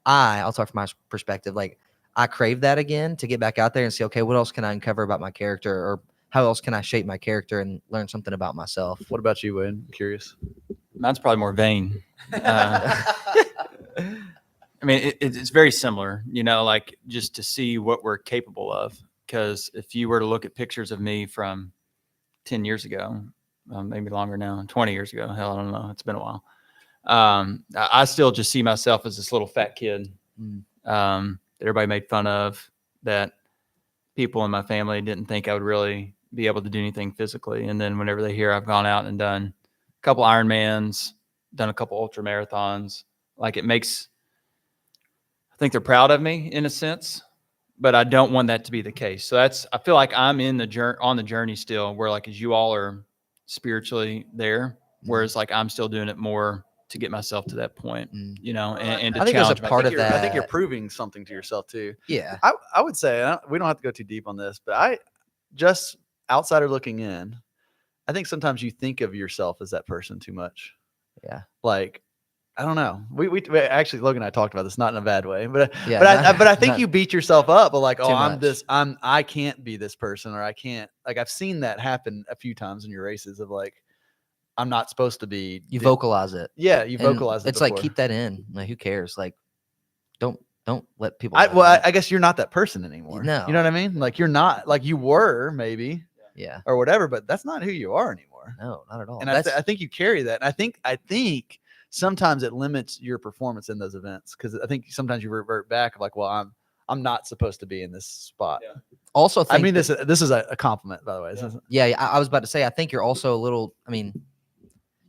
[SPEAKER 1] I'll talk from my perspective. Like I crave that again to get back out there and see, okay, what else can I uncover about my character, or how else can I shape my character and learn something about myself?
[SPEAKER 2] What about you, Wade? I'm curious.
[SPEAKER 3] Mine's probably more vain. I mean, it's very similar, like just to see what we're capable of because if you were to look at pictures of me from 10 years ago, maybe longer now, 20 years ago, hell, I don't know. It's been a while. I still just see myself as this little fat kid that everybody made fun of, that people in my family didn't think I would really be able to do anything physically. And then whenever they hear I've gone out and done a couple Ironmans, done a couple ultra marathons, like I think they're proud of me in a sense, but I don't want that to be the case. So I feel like I'm on the journey still, where like, as you all are spiritually there, whereas like I'm still doing it more to get myself to that point, you know, and to
[SPEAKER 1] I think there's a
[SPEAKER 3] challenge
[SPEAKER 1] part of
[SPEAKER 3] myself.
[SPEAKER 1] that.
[SPEAKER 2] I think you're proving something to yourself too.
[SPEAKER 1] Yeah.
[SPEAKER 2] I would say, we don't have to go too deep on this, but I just outsider looking in, I think sometimes you think of yourself as that person too much.
[SPEAKER 1] Yeah.
[SPEAKER 2] Like, I don't know. We actually, Logan and I talked about this, not in a bad way, but
[SPEAKER 1] Yeah,
[SPEAKER 2] but I think
[SPEAKER 1] not
[SPEAKER 2] you beat yourself up. But like,
[SPEAKER 1] too
[SPEAKER 2] oh,
[SPEAKER 1] much.
[SPEAKER 2] I can't be this person, or I can't. Like, I've seen that happen a few times in your races of like, I'm not supposed to be.
[SPEAKER 1] You vocalize it.
[SPEAKER 2] Yeah, you
[SPEAKER 1] And
[SPEAKER 2] vocalize it.
[SPEAKER 1] It's like,
[SPEAKER 2] before.
[SPEAKER 1] keep that in. Like, who cares? Like, don't let people.
[SPEAKER 2] I guess you're not that person anymore.
[SPEAKER 1] No.
[SPEAKER 2] You know what I mean? Like, you're not, like you were maybe
[SPEAKER 1] Yeah.
[SPEAKER 2] or whatever, but that's not who you are anymore.
[SPEAKER 1] No, not at all.
[SPEAKER 2] And I think you carry that. And I think sometimes it limits your performance in those events, because I think sometimes you revert back of like, well, I'm not supposed to be in this spot.
[SPEAKER 3] Yeah.
[SPEAKER 1] Also,
[SPEAKER 2] I mean, this is a compliment, by the way.
[SPEAKER 1] Yeah, I was about to say, I think you're also a little, I mean,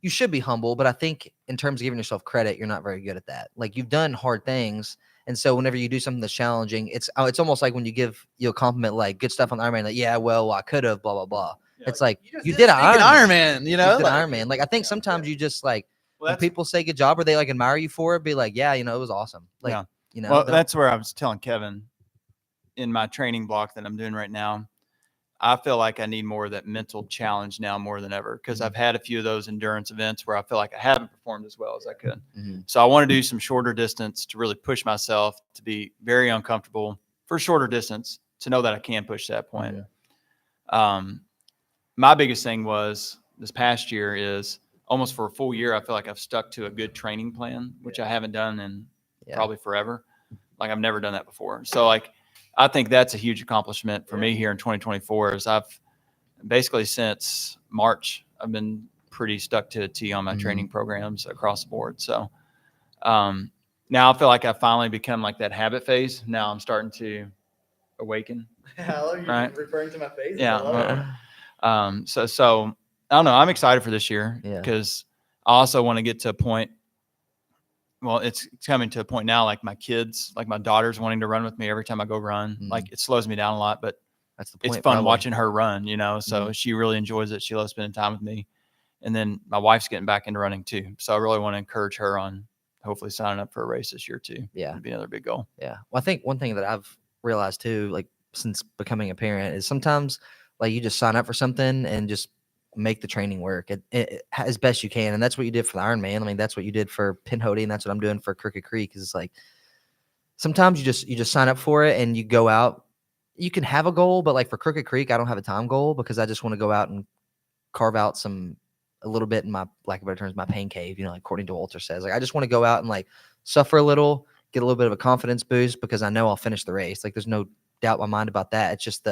[SPEAKER 1] you should be humble, but I think in terms of giving yourself credit, you're not very good at that. Like, you've done hard things. And so whenever you do something that's challenging, it's almost like when you give you a compliment, like good stuff on Ironman, like, yeah, well, I could have, blah, blah, blah.
[SPEAKER 3] Yeah,
[SPEAKER 1] it's like, you
[SPEAKER 2] just
[SPEAKER 1] did an Ironman.
[SPEAKER 2] Ironman, you know?
[SPEAKER 1] You did an Ironman. Like, I think sometimes you just like, when people say good job or they like admire you for it, be like, yeah, you know, it was awesome. Like,
[SPEAKER 3] Yeah.
[SPEAKER 1] you know,
[SPEAKER 3] Well, that's where I was telling Kevin in my training block that I'm doing right now. I feel like I need more of that mental challenge now more than ever, because I've had a few of those endurance events where I feel like I haven't performed as well as I could. So I want to do some shorter distance to really push myself to be very uncomfortable for shorter distance, to know that I can push that point. My biggest thing was this past year is almost for a full year, I feel like I've stuck to a good training plan, which I haven't done in probably forever. Like, I've never done that before. So like, I think that's a huge accomplishment for me here in 2024, is I've basically since March, I've been pretty stuck to a T on my training programs across the board. So now I feel like I've finally become like that habit phase. Now I'm starting to awaken.
[SPEAKER 2] I love you
[SPEAKER 3] Right?
[SPEAKER 2] referring to my face.
[SPEAKER 3] Yeah.
[SPEAKER 2] I love it.
[SPEAKER 3] So I don't know. I'm excited for this year because I also want to get to a point. Well, it's coming to a point now, like my kids, like my daughter's wanting to run with me every time I go run. Like, it slows me down a lot, but
[SPEAKER 1] that's the point.
[SPEAKER 3] It's fun watching her run, you know, so she really enjoys it. She loves spending time with me. And then my wife's getting back into running too. So I really want to encourage her on hopefully signing up for a race this year too.
[SPEAKER 1] Yeah.
[SPEAKER 3] It'd be another big goal.
[SPEAKER 1] Yeah. Well, I think one thing that I've realized too, like since becoming a parent, is sometimes like you just sign up for something and just make the training work as best you can. And that's what you did for the Ironman. I mean, that's what you did for Pinhoti, and that's what I'm doing for Crooked Creek. Is it's like, sometimes you just sign up for it and you go out. You can have a goal, but like for Crooked Creek, I don't have a time goal, because I just want to go out and carve out a little bit in my, lack of better terms, my pain cave, you know, like according to Walter says. Like, I just want to go out and like suffer a little, get a little bit of a confidence boost, because I know I'll finish the race. Like, there's no doubt in my mind about that. It's just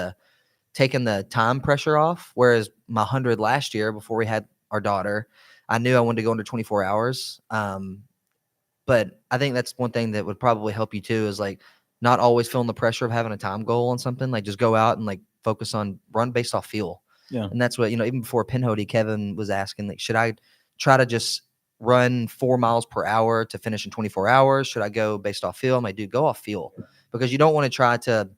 [SPEAKER 1] taking the time pressure off. Whereas my 100 last year, before we had our daughter, I knew I wanted to go under 24 hours. But I think that's one thing that would probably help you too, is like not always feeling the pressure of having a time goal on something. Like, just go out and like focus on run based off feel.
[SPEAKER 3] Yeah.
[SPEAKER 1] And that's what, you know, even before Pinhoti, Kevin was asking, like, should I try to just run 4 miles per hour to finish in 24 hours? Should I go based off feel? I'm like, dude, go off feel, because you don't want to try to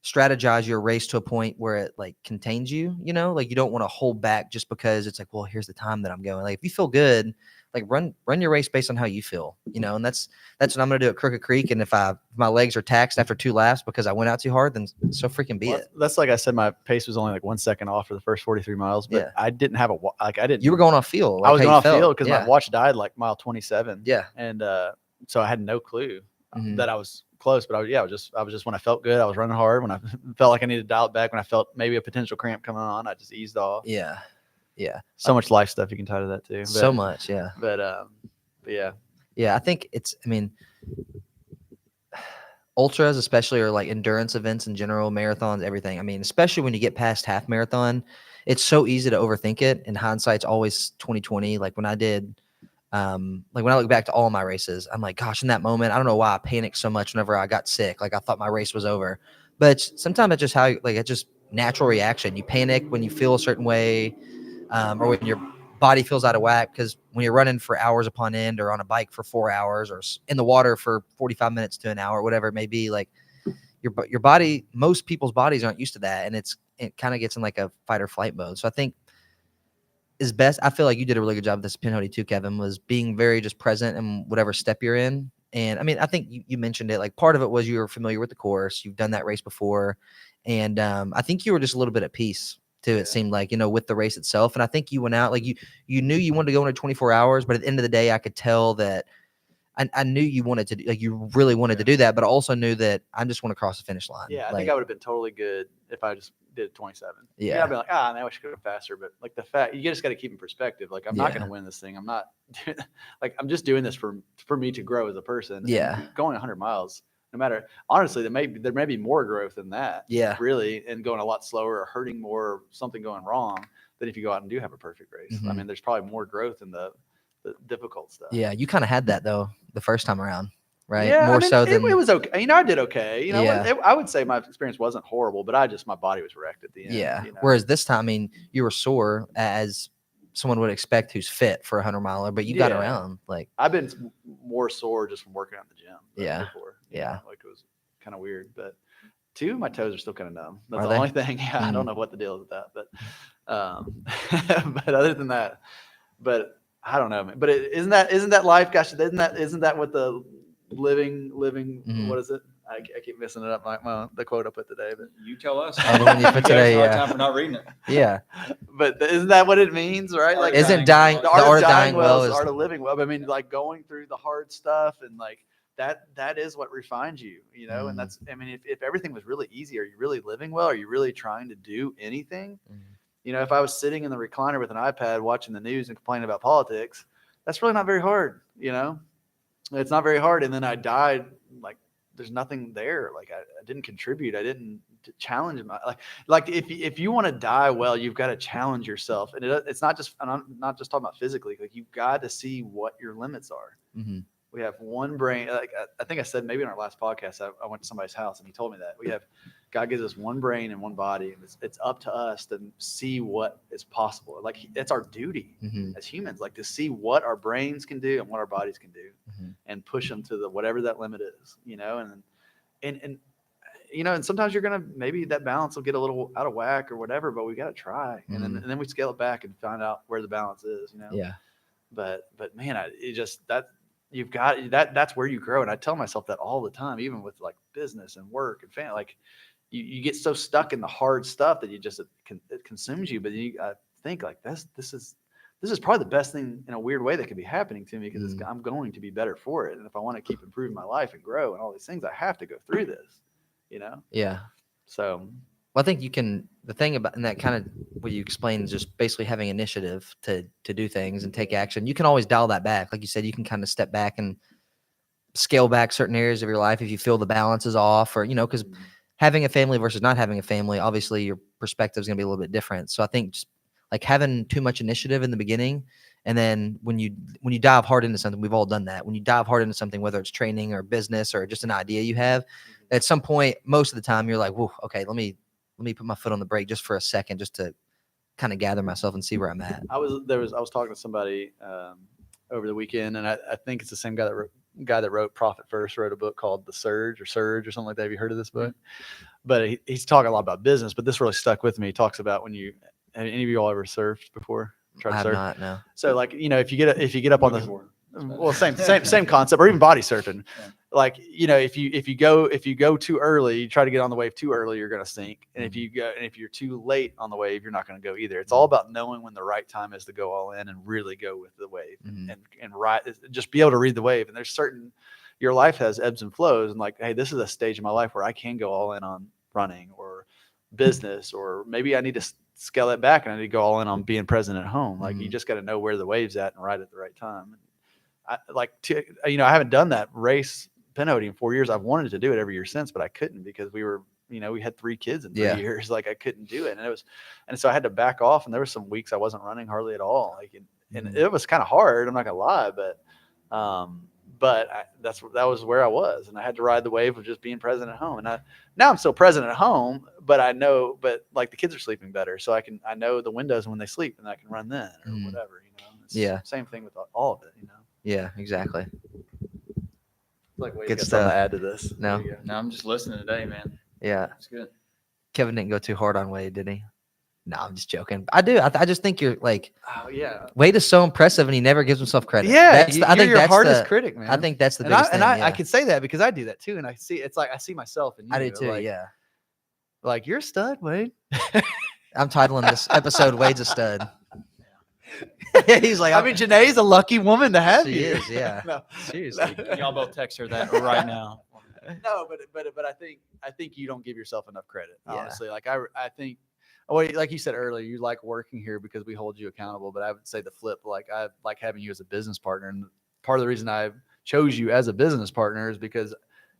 [SPEAKER 1] strategize your race to a point where it like contains you, you know, like you don't want to hold back just because it's like, well, here's the time that I'm going. Like, if you feel good, like run your race based on how you feel, you know. And that's what I'm going to do at Crooked Creek. And if my legs are taxed after 2 laps because I went out too hard, then so freaking be it.
[SPEAKER 2] That's like I said, my pace was only like 1 second off for the first 43 miles, but I didn't have
[SPEAKER 1] You were going off feel. Like,
[SPEAKER 2] I was going off feel because
[SPEAKER 1] my
[SPEAKER 2] my watch died like mile 27.
[SPEAKER 1] Yeah.
[SPEAKER 2] And so I had no clue that I was close, but I was just when I felt good, I was running hard. When I felt like I needed to dial it back, when I felt maybe a potential cramp coming on, I just eased off.
[SPEAKER 1] Yeah. Yeah.
[SPEAKER 2] So much life stuff you can tie to that too. But,
[SPEAKER 1] So much. Yeah.
[SPEAKER 2] But yeah.
[SPEAKER 1] Yeah. I think I mean, ultras, especially, or like endurance events in general, marathons, everything. I mean, especially when you get past half marathon, it's so easy to overthink it. And hindsight's always 2020. Like when I did, like when I look back to all my races, I'm like, gosh, in that moment, I don't know why I panicked so much whenever I got sick. Like I thought my race was over, but sometimes it's just how, like, it's just natural reaction. You panic when you feel a certain way, or when your body feels out of whack, because when you're running for hours upon end, or on a bike for 4 hours, or in the water for 45 minutes to an hour, whatever it may be, like your body, most people's bodies aren't used to that, and it kind of gets in like a fight or flight mode. So I think is best. I feel like you did a really good job with this Pinhoti too, Kevin, was being very just present in whatever step you're in. And I mean, I think you mentioned it, like part of it was you were familiar with the course, you've done that race before, and I think you were just a little bit at peace too. It seemed like, with the race itself. And I think you went out like you knew you wanted to go into 24 hours, but at the end of the day, I could tell that I knew you wanted to like, you really wanted to do that, but I also knew that I just want to cross the finish line.
[SPEAKER 2] Yeah, I
[SPEAKER 1] like,
[SPEAKER 2] think I would have been totally good if I just did 27.
[SPEAKER 1] Yeah.
[SPEAKER 2] I'd be like, man, I wish I could go faster. But like the fact, you just got to keep in perspective. Like, I'm not going to win this thing. I'm not like, I'm just doing this for me to grow as a person.
[SPEAKER 1] Yeah.
[SPEAKER 2] And going 100 miles, no matter, honestly, there may be more growth than that.
[SPEAKER 1] Yeah.
[SPEAKER 2] Really. And going a lot slower or hurting more, or something going wrong, than if you go out and do have a perfect race.
[SPEAKER 1] Mhm.
[SPEAKER 2] I mean, there's probably more growth in the difficult stuff.
[SPEAKER 1] Yeah. You kind of had that though, the first time around, right?
[SPEAKER 2] Yeah,
[SPEAKER 1] More
[SPEAKER 2] I mean,
[SPEAKER 1] so than
[SPEAKER 2] it was okay. I did okay.
[SPEAKER 1] Yeah.
[SPEAKER 2] I would say my experience wasn't horrible, but my body was wrecked at the end.
[SPEAKER 1] Yeah. Whereas this time, I mean, you were sore as someone would expect who's fit for a 100-miler, but you got around. Like,
[SPEAKER 2] I've been more sore just from working out in the gym.
[SPEAKER 1] Yeah.
[SPEAKER 2] Before,
[SPEAKER 1] Yeah.
[SPEAKER 2] like it was kind of weird, but two of my toes are still kind of numb. That's
[SPEAKER 1] Are
[SPEAKER 2] the
[SPEAKER 1] they?
[SPEAKER 2] only thing. Yeah, I don't know what the deal is with that, but but other than that, but I don't know, man. But isn't that life? Gosh, isn't that what the living?
[SPEAKER 1] Mhm.
[SPEAKER 2] What is it? I keep messing it up. The quote I put today, but
[SPEAKER 3] You tell us.
[SPEAKER 1] Oh, the one you put today,
[SPEAKER 3] It's a hard
[SPEAKER 1] yeah.
[SPEAKER 3] time for not reading it.
[SPEAKER 1] yeah.
[SPEAKER 2] but isn't that what it means, right? Like,
[SPEAKER 1] Isn't dying,
[SPEAKER 2] the
[SPEAKER 1] the
[SPEAKER 2] art of dying well
[SPEAKER 1] well
[SPEAKER 2] is
[SPEAKER 1] is,
[SPEAKER 2] the art of living well. I mean, like going through the hard stuff and like that is what refines you, and that's, I mean, if everything was really easy, are you really living well? Are you really trying to do anything? If I was sitting in the recliner with an iPad watching the news and complaining about politics, that's really not very hard. It's not very hard. And then I died, like, there's nothing there. Like I didn't contribute. I didn't challenge my like if you want to die well, you've got to challenge yourself. And it's not just, and I'm not just talking about physically, like you've got to see what your limits are.
[SPEAKER 1] Mm-hmm.
[SPEAKER 2] We have one brain. Like I think I said maybe in our last podcast, I went to somebody's house and he told me that God gives us one brain and one body, and it's up to us to see what is possible. Like it's our duty as humans, like to see what our brains can do and what our bodies can do, and push them to whatever that limit is, and sometimes you're gonna, maybe that balance will get a little out of whack or whatever, but we got to try, and then we scale it back and find out where the balance is,
[SPEAKER 1] Yeah.
[SPEAKER 2] But man, you've got that's where you grow. And I tell myself that all the time, even with like business and work and family, like you get so stuck in the hard stuff that it consumes you. But I think like this is probably the best thing in a weird way that could be happening to me, because I'm going to be better for it. And if I want to keep improving my life and grow and all these things, I have to go through this,
[SPEAKER 1] Yeah.
[SPEAKER 2] So
[SPEAKER 1] Well, I think the thing about, and that kind of what you explained is just basically having initiative to do things and take action. You can always dial that back. Like you said, you can kind of step back and scale back certain areas of your life if you feel the balance is off, or, because having a family versus not having a family, obviously your perspective is going to be a little bit different. So I think just like having too much initiative in the beginning, and then when you dive hard into something, we've all done that. When you dive hard into something, whether it's training or business or just an idea you have, at some point, most of the time you're like, whoa, okay, let me put my foot on the brake just for a second, just to kind of gather myself and see where I'm at.
[SPEAKER 2] I was talking to somebody over the weekend, and I think it's the same guy that wrote Profit First, wrote a book called The Surge or something like that. Have you heard of this book? But he's talking a lot about business, but this really stuck with me. He talks about have any of you all ever surfed before?
[SPEAKER 1] I have not, no.
[SPEAKER 2] So like, if you get up on same concept, or even body surfing.
[SPEAKER 3] Yeah.
[SPEAKER 2] Like, if you go too early, you try to get on the wave too early, you're going to sink. And if you're too late on the wave, you're not going to go either. It's all about knowing when the right time is to go all in and really go with the wave, and just be able to read the wave. And there's your life has ebbs and flows, and like, hey, this is a stage in my life where I can go all in on running or business, or maybe I need to scale it back and I need to go all in on being present at home. Like you just got to know where the wave's at and ride at the right time. I haven't done that race pinowing in 4 years. I've wanted to do it every year since, but I couldn't because we were, we had 3 kids in 3
[SPEAKER 1] Yeah.
[SPEAKER 2] years. Like I couldn't do it. And so I had to back off. And there were some weeks I wasn't running hardly at all. Like, and it was kind of hard. I'm not gonna lie, but that was where I was, and I had to ride the wave of just being present at home. And now I'm still present at home, but like the kids are sleeping better, so I know the windows when they sleep, and I can run then or whatever. It's same thing with all of it.
[SPEAKER 1] Yeah, exactly.
[SPEAKER 2] Like
[SPEAKER 1] Good
[SPEAKER 2] good
[SPEAKER 1] stuff.
[SPEAKER 2] stuff to add to this.
[SPEAKER 1] No.
[SPEAKER 2] There you go.
[SPEAKER 3] No, I'm just listening today, man.
[SPEAKER 1] Yeah,
[SPEAKER 3] It's good.
[SPEAKER 1] Kevin didn't go too hard on Wade, did he? No, I'm just joking. I do. I just think you're like
[SPEAKER 2] Oh yeah.
[SPEAKER 1] Wade is so impressive, and he never gives himself credit.
[SPEAKER 2] Yeah,
[SPEAKER 1] I think
[SPEAKER 2] you're your
[SPEAKER 1] that's
[SPEAKER 2] hardest
[SPEAKER 1] the,
[SPEAKER 2] critic, man.
[SPEAKER 1] I think that's the
[SPEAKER 2] and
[SPEAKER 1] biggest thing.
[SPEAKER 2] I can say that because I do that too, and I see myself in you.
[SPEAKER 1] I do too.
[SPEAKER 2] Like,
[SPEAKER 1] Yeah,
[SPEAKER 2] like you're a stud, Wade.
[SPEAKER 1] I'm titling this episode "Wade's a Stud." He's like,
[SPEAKER 2] I mean, Janae's a lucky woman to have
[SPEAKER 1] She
[SPEAKER 2] you.
[SPEAKER 1] is, yeah.
[SPEAKER 2] No.
[SPEAKER 1] seriously.
[SPEAKER 3] Y'all both text her that right now.
[SPEAKER 2] No, but I think you don't give yourself enough credit.
[SPEAKER 1] Yeah.
[SPEAKER 2] Honestly, like I think, well, like you said earlier, you like working here because we hold you accountable. But I would say the flip, like I like having you as a business partner, and part of the reason I chose you as a business partner is because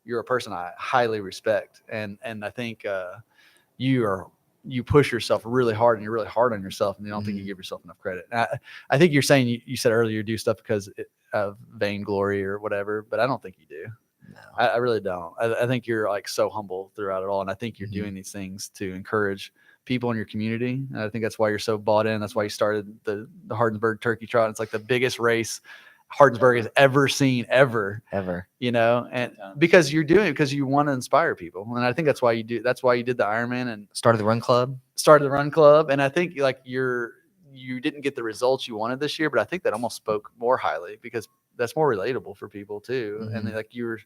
[SPEAKER 2] you're a person I highly respect, and I think you push yourself really hard, and you're really hard on yourself, and you don't think you give yourself enough credit. And I think you're saying you said earlier you do stuff because of vainglory or whatever, but I don't think you do.
[SPEAKER 1] No.
[SPEAKER 2] I really don't. I think you're like so humble throughout it all. And I think you're doing these things to encourage people in your community. And I think that's why you're so bought in. That's why you started the Hardinsburg Turkey Trot. It's like the biggest race Hardinsburg has ever seen, ever, and because you're doing it because you want to inspire people. And I think that's why you do. That's why you did the Ironman and
[SPEAKER 1] Started the run club.
[SPEAKER 2] started the run club. And I think like you didn't get the results you wanted this year, but I think that almost spoke more highly because that's more relatable for people too. And like you were,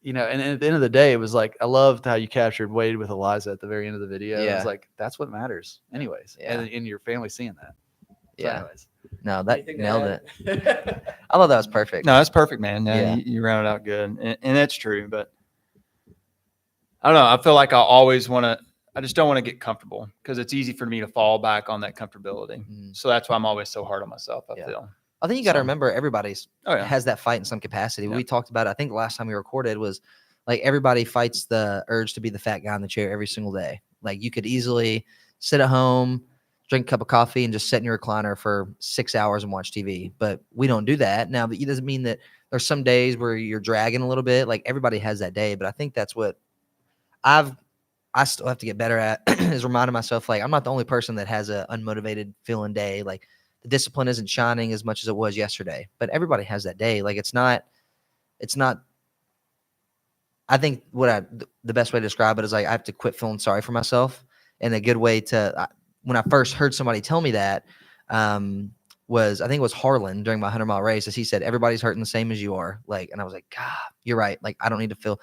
[SPEAKER 2] and at the end of the day, it was like, I loved how you captured Wade with Eliza at the very end of the video. It
[SPEAKER 1] Yeah.
[SPEAKER 2] was like, that's what matters anyways.
[SPEAKER 1] Yeah.
[SPEAKER 2] And your family seeing that. So
[SPEAKER 1] Yeah.
[SPEAKER 2] anyways.
[SPEAKER 1] No, that
[SPEAKER 2] Anything to
[SPEAKER 1] nailed
[SPEAKER 2] add?
[SPEAKER 1] it. I thought that was perfect.
[SPEAKER 3] No, that's perfect, man. No,
[SPEAKER 1] Yeah.
[SPEAKER 3] you rounded out good, and that's true. But I don't know. I feel like I just don't want to get comfortable because it's easy for me to fall back on that comfortability. So that's why I'm always so hard on myself. I
[SPEAKER 1] Yeah.
[SPEAKER 3] feel.
[SPEAKER 1] I think you got to
[SPEAKER 3] So-
[SPEAKER 1] remember everybody's
[SPEAKER 3] Oh yeah.
[SPEAKER 1] has that fight in some capacity.
[SPEAKER 3] Yeah.
[SPEAKER 1] We talked about it. I think the last time we recorded was like everybody fights the urge to be the fat guy in the chair every single day. Like you could easily sit at home, drink a cup of coffee, and just sit in your recliner for 6 hours and watch TV. But we don't do that. Now, it doesn't mean that there's some days where you're dragging a little bit. Like everybody has that day. But I think that's what I still have to get better at is reminding myself, like, I'm not the only person that has a unmotivated feeling day. Like the discipline isn't shining as much as it was yesterday, but everybody has that day. Like it's not, I think the best way to describe it is like, I have to quit feeling sorry for myself. And a good way when I first heard somebody tell me that, was, I think it was Harlan during my 100-mile race, as he said, everybody's hurting the same as you are. Like, and I was like, God, you're right. Like, I don't need to feel,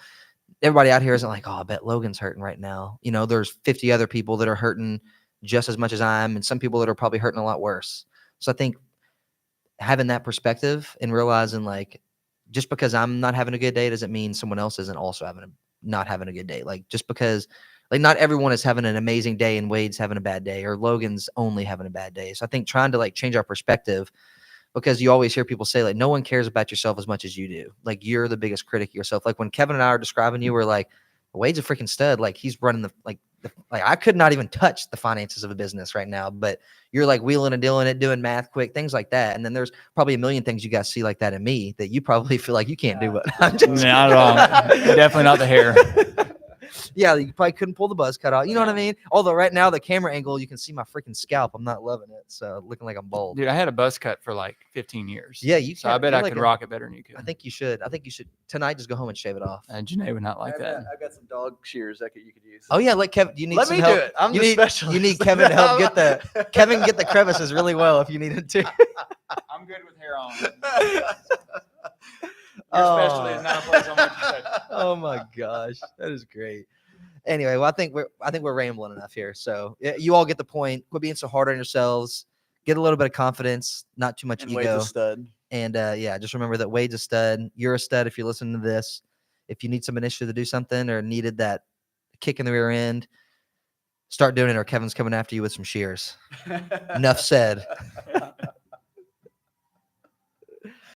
[SPEAKER 1] everybody out here isn't like, oh, I bet Logan's hurting right now. There's 50 other people that are hurting just as much as I am, and some people that are probably hurting a lot worse. So I think having that perspective and realizing, like, just because I'm not having a good day doesn't mean someone else isn't also not having a good day. Like, just because, like, not everyone is having an amazing day and Wade's having a bad day, or Logan's only having a bad day. So I think trying to like change our perspective, because you always hear people say like, no one cares about yourself as much as you do. Like you're the biggest critic of yourself. Like when Kevin and I are describing you, we're like, Wade's a freaking stud. Like he's running like I could not even touch the finances of a business right now, but you're like wheeling and dealing it, doing math quick, things like that. And then there's probably a million things you guys see like that in me that you probably feel like you can't do. But I'm just
[SPEAKER 3] Not at all. Definitely not the hair.
[SPEAKER 1] Yeah, you probably couldn't pull the buzz cut out. You know what I mean? Although right now the camera angle, you can see my freaking scalp. I'm not loving it. So looking like I'm bald.
[SPEAKER 3] Dude, I had a buzz cut for like 15 years.
[SPEAKER 1] Yeah, you
[SPEAKER 3] So I bet I could rock it better than you could.
[SPEAKER 1] I think you should. Tonight just go home and shave it off.
[SPEAKER 3] And Janae would not like that.
[SPEAKER 2] I've got some dog shears that you could use.
[SPEAKER 1] Oh yeah, like Kevin, you need
[SPEAKER 2] Let
[SPEAKER 1] some
[SPEAKER 2] me
[SPEAKER 1] help.
[SPEAKER 2] do it. I'm
[SPEAKER 1] you
[SPEAKER 2] the
[SPEAKER 1] need,
[SPEAKER 2] specialist.
[SPEAKER 1] You need Kevin to help Kevin can get the crevices really well if you needed to.
[SPEAKER 3] I'm good with hair on. Your specialty is not a place on which to touch.
[SPEAKER 1] Oh my gosh, that is great. Anyway, well, I think we're rambling enough here. So you all get the point. Quit being so hard on yourselves. Get a little bit of confidence, not too much
[SPEAKER 2] And
[SPEAKER 1] ego.
[SPEAKER 2] Wade's a stud.
[SPEAKER 1] And yeah, just remember that Wade's a stud. You're a stud if you're listening to this. If you need some initiative to do something or needed that kick in the rear end, start doing it, or Kevin's coming after you with some shears. Enough said.